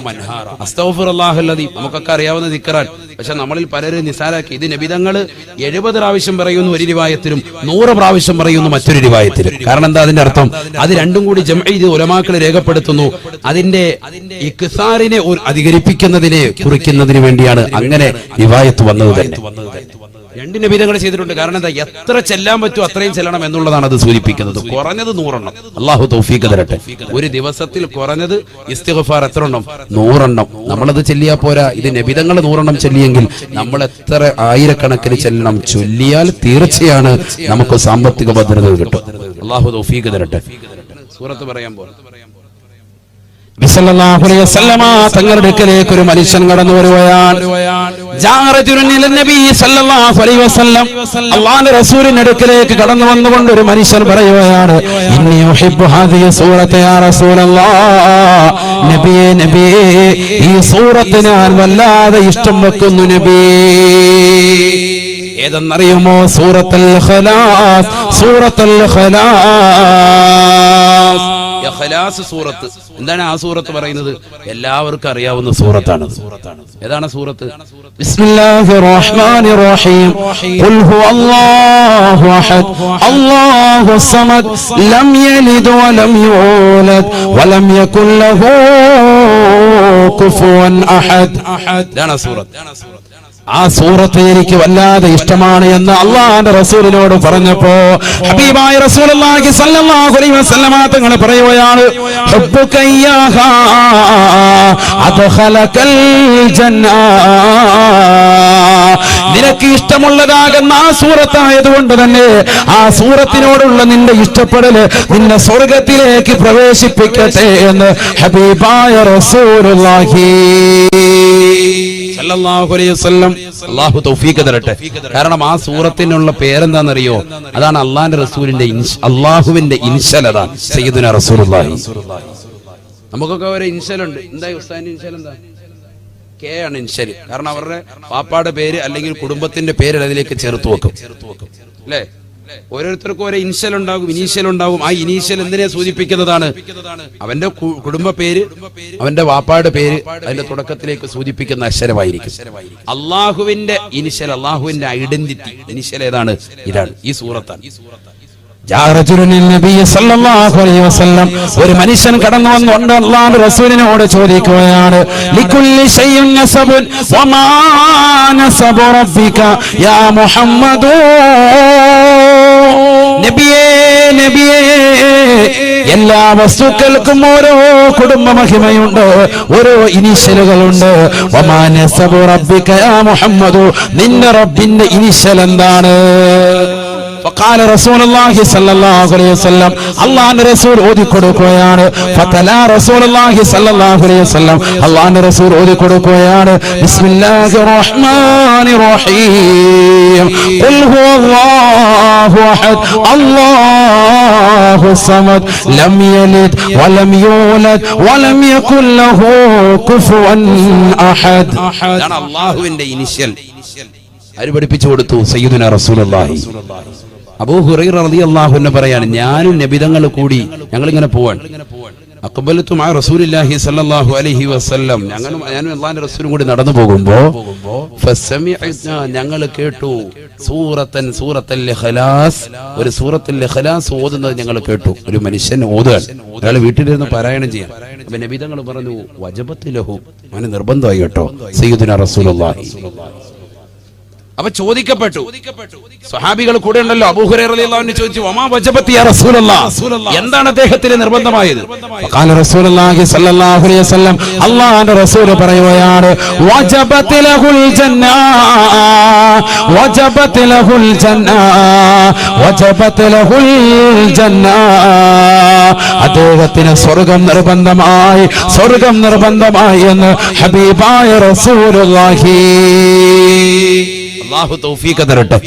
അസ്തഗ്ഫിറുല്ലാഹൽ അദീം നമുക്കൊക്കെ അറിയാവുന്ന ദിക്റാൻ. പക്ഷെ നമ്മളിൽ പലരും നിസാരാക്കി. ഇത് നബി തങ്ങൾ 70 പ്രാവശ്യം പറയുന്നു ഒരു റിവായത്തിലും, 100 പ്രാവശ്യം പറയുന്നു മറ്റൊരു റിവായത്തിലും. കാരണം എന്താ അതിന്റെ അർത്ഥം? അത് രണ്ടും കൂടി ജംഅ് ചെയ്ത് ഉലമാക്കൾ രേഖപ്പെടുത്തുന്നു. അതിന്റെ ഇക്സാറിനെ അധികരിപ്പിക്കുന്നതിനെ കുറിക്കുന്നതിന് വേണ്ടിയാണ് അങ്ങനെ റിവായത്ത് വന്നത് തന്നെ. രണ്ട് നബിതങ്ങൾ ചെയ്തിട്ടുണ്ട്. കാരണം എന്താ? എത്ര ചെല്ലാൻ പറ്റുമോ അത്രയും ചെല്ലണം എന്നുള്ളതാണ് അത് സൂചിപ്പിക്കുന്നത്. കുറഞ്ഞത് 100 എണ്ണം. അല്ലാഹു തൗഫീഖ് തരട്ടെ. ഒരു ദിവസത്തിൽ കുറഞ്ഞത് ഇസ്തിഗ്ഫാർ എത്ര എണ്ണം? 100 എണ്ണം. നമ്മളത് ചെല്ലിയാൽ പോരാ. ഇത് നബിതങ്ങൾ 100 എണ്ണം ചെല്ലിയെങ്കിൽ നമ്മൾ എത്ര ആയിരക്കണക്കിന് ചെല്ലണം? ചൊല്ലിയാൽ തീർച്ചയാണ് നമുക്ക് സാമ്പത്തിക ഭദ്രത കിട്ടും. അല്ലാഹു തൗഫീഖ് തരട്ടെ. സൂറത്ത് പറയാൻ പോലെ സല്ലല്ലാഹു അലൈഹി വസല്ലമ തങ്ങളുടെ അടുക്കലേക്ക് ഒരു മനുഷ്യൻ കടന്നു വരുകയാണ്. അല്ലാഹുവിന്റെ റസൂലിന്റെ അടുക്കലേക്ക് കടന്നു വന്നുകൊണ്ട് ഒരു മനുഷ്യൻ പറയുകയാണ്, ഇന്നി ഉഹിബ്ബു ഹാദിഹി സൂറത യാ റസൂലല്ലാഹ്. നബിയേ നബിയേ, ഈ സൂറത്ത് ഞാൻ വല്ലാതെ ഇഷ്ടം വെക്കുന്നു നബിയേ. ഏതെന്നറിയുമോ? സൂറത്തുൽ ഖലാസ്. സൂറത്തുൽ ഖലാസ്, ഖലാസ് സൂറത്ത്. എന്താണ് ആ സൂറത്ത് പറയുന്നത്? എല്ലാവർക്കും അറിയാവുന്ന സൂറത്താണ്. ഏതാണ് സൂറത്ത്? ബിസ്മില്ലാഹിർ റഹ്മാനിർ റഹീം. ഖുൽ ഹുവല്ലാഹു അഹദ് അല്ലാഹുസ് സമദ് ലം യലിദ് വലം യൂലദ് വലം യകുൽ ലഹു കുഫുവൻ അഹദ്. ഇതാണ് സൂറത്ത്. ആ സൂറത്ത് എനിക്ക് വല്ലാതെ ഇഷ്ടമാണ് എന്ന് അള്ളാഹുവിന്റെ റസൂലിനോട് പറഞ്ഞപ്പോ ഹബീബായ റസൂലുള്ളാഹി സ്വല്ലല്ലാഹു അലൈഹി വസല്ലമ തങ്ങൾ പറയുകയാണ്, ഹുബ്ബുക ഇയ്യാഹാ അദ്ഖലകൽ ജന്ന. നിനക്ക് ഇഷ്ടമുള്ളതാകുന്ന ആ സൂറത്തായതുകൊണ്ട് തന്നെ ആ സൂറത്തിനോടുള്ള നിന്റെ ഇഷ്ടപ്പെടൽ നിന്നെ സ്വർഗത്തിലേക്ക് പ്രവേശിപ്പിക്കട്ടെ എന്ന് ഹബീബായ റസൂലുള്ളാഹി സല്ലല്ലാഹു അലൈഹി വസല്ലം. അല്ലാഹു തൗഫീഖ് തരട്ടെ. കാരണം ആ സൂറത്തിനുള്ള പേരെന്താണെന്നറിയോ? അതാണ് അള്ളാഹിന്റെ റസൂലിന്റെ അള്ളാഹുവിന്റെ ഇൻഷൽ. അതാണ് സയ്യിദുനാ റസൂലുള്ളാഹി. നമുക്കൊക്കെ ഒരു ഇൻഷലുണ്ട്. എന്താ ഉസ്താദിന്റെ ഇൻഷൽ? എന്താ? കെ ആണ് ഇൻഷൽ. കാരണം അവരുടെ പാപ്പാടെ പേര് അല്ലെങ്കിൽ കുടുംബത്തിന്റെ പേര് അതിലേക്ക് ചേർത്ത് വെക്കും, അല്ലേ? ഓരോരുത്തർക്കും ഓരോ ഇനിഷ്യൽ ഉണ്ടാകും, ഇനീഷ്യൽ ഉണ്ടാകും. ആ ഇനീഷ്യൽ എന്തിനെ സൂചിപ്പിക്കുന്നതാണ്? അവന്റെ കുടുംബ പേര്, അവന്റെ വാപ്പായുടെ പേര് അതിന്റെ തുടക്കത്തിലേക്ക് സൂചിപ്പിക്കുന്ന അക്ഷരമായിരിക്കും. അള്ളാഹുവിന്റെ ഇനിഷ്യൽ, അള്ളാഹുവിന്റെ ഐഡന്റിറ്റി ഇനിഷ്യൽ ഏതാണ്? ഇതാണ്, ഈ സൂറത്താണ്. ഒരു മനുഷ്യൻ കടന്നു വന്നുകൊണ്ട് അല്ലാഹുവിന്റെ റസൂലിനോട് ചോദിക്കുകയാണ്, ലികുല്ലി ശൈഇൻ നസബുൻ വമാ നസബു റബ്ബിക യാ മുഹമ്മദ്. നബിയേ നബിയേ, എല്ലാ വസ്തുക്കൾക്കും ഓരോ കുടുംബ മഹിമയുണ്ട്, ഓരോ ഇനിഷ്യലുകളുണ്ട്. വമാ നസബു റബ്ബിക യാ മുഹമ്മദ്, നിന്റെ റബ്ബിന്റെ ഇനിഷ്യൽ എന്താണ്? فقال رسول الله صلى الله عليه وسلم, അല്ലാഹുവിന്റെ റസൂൽ ഓതി കൊടുക്കുകയാണ്. ഫതലാ റസൂൽ സല്ലല്ലാഹു അലൈഹി വസല്ലം, അല്ലാഹുവിന്റെ റസൂൽ ഓതി കൊടുക്കുകയാണ്, ബിസ്മില്ലാഹിർ റഹ്മാനിർ റഹീം. ഖുൽ ഹുവല്ലാഹു അഹദ് അല്ലാഹുസ് സമദ് ലം യലിദ് വലം യൂലദ് വലം യകുൽ ലഹു കുഫുവൻ അഹദ്. ഇതാണ് അല്ലാഹുവിന്റെ ഇനിഷ്യൽ. ആര് പഠിപ്പിച്ചു കൊടുത്തു? സയ്യിദുനാ റസൂലുള്ളാഹി. അബൂ ഹുറൈറ റളിയല്ലാഹു അൻഹു പറയാണ്, ഞാനും നബിതങ്ങൾ കൂടി ഞങ്ങളിങ്ങനെ പോവാൻ. അഖബലതു മഅ റസൂലില്ലാഹി സ്വല്ലല്ലാഹു അലൈഹി വസല്ലം, ഞാനും അല്ലാഹുവിന്റെ റസൂലും കൂടി നടന്നു പോകുമ്പോ ഫസമിഅനാ, ഞങ്ങൾ കേട്ടു, സൂറത്തുൽ ഇഖ്ലാസ്, ഒരു സൂറത്തുൽ ഇഖ്ലാസ് ഓതുന്നത് ഞങ്ങൾ കേട്ടു. ഒരു മനുഷ്യൻ ഓതുകയാണ്, ഒരാൾ വീട്ടിലിരുന്ന് പാരായണം ചെയ്യാൻ. അപ്പൊ നബിതങ്ങൾ പറഞ്ഞു, വജബത്ത് ലഹു, അവന് നിർബന്ധമായി കേട്ടോ സയ്യിദുനാ റസൂലുള്ളാഹി. അപ്പൊ ചോദിക്കപ്പെട്ടു, സ്വഹാബികൾ കൂടെ ഉണ്ടല്ലോ. അബൂ ഹുറൈറ റളിയല്ലാഹു അൻഹു ചോദിച്ചു, വമാ വജബത്ത് യാ റസൂലല്ലാഹ്, എന്താണ് അദ്ദേഹത്തിന് നിർബന്ധമായത്? ഖാല റസൂലുള്ളാഹി സ്വല്ലല്ലാഹു അലൈഹി വസല്ലം, അല്ലാഹുവിന്റെ റസൂൽ പറയുകയാണ്, വജബത്ത് ലഹുൽ ജന്ന, വജബത്ത് ലഹുൽ ജന്ന, വജബത്ത് ലഹുൽ ജന്ന. അദ്ദേഹത്തിന് സ്വർഗ്ഗം നിർബന്ധമായി, സ്വർഗ്ഗം നിർബന്ധമായി എന്ന് ഹബീബായ റസൂലുള്ളാഹി. അല്ലാഹു തൗഫീഖ് തരട്ടെ.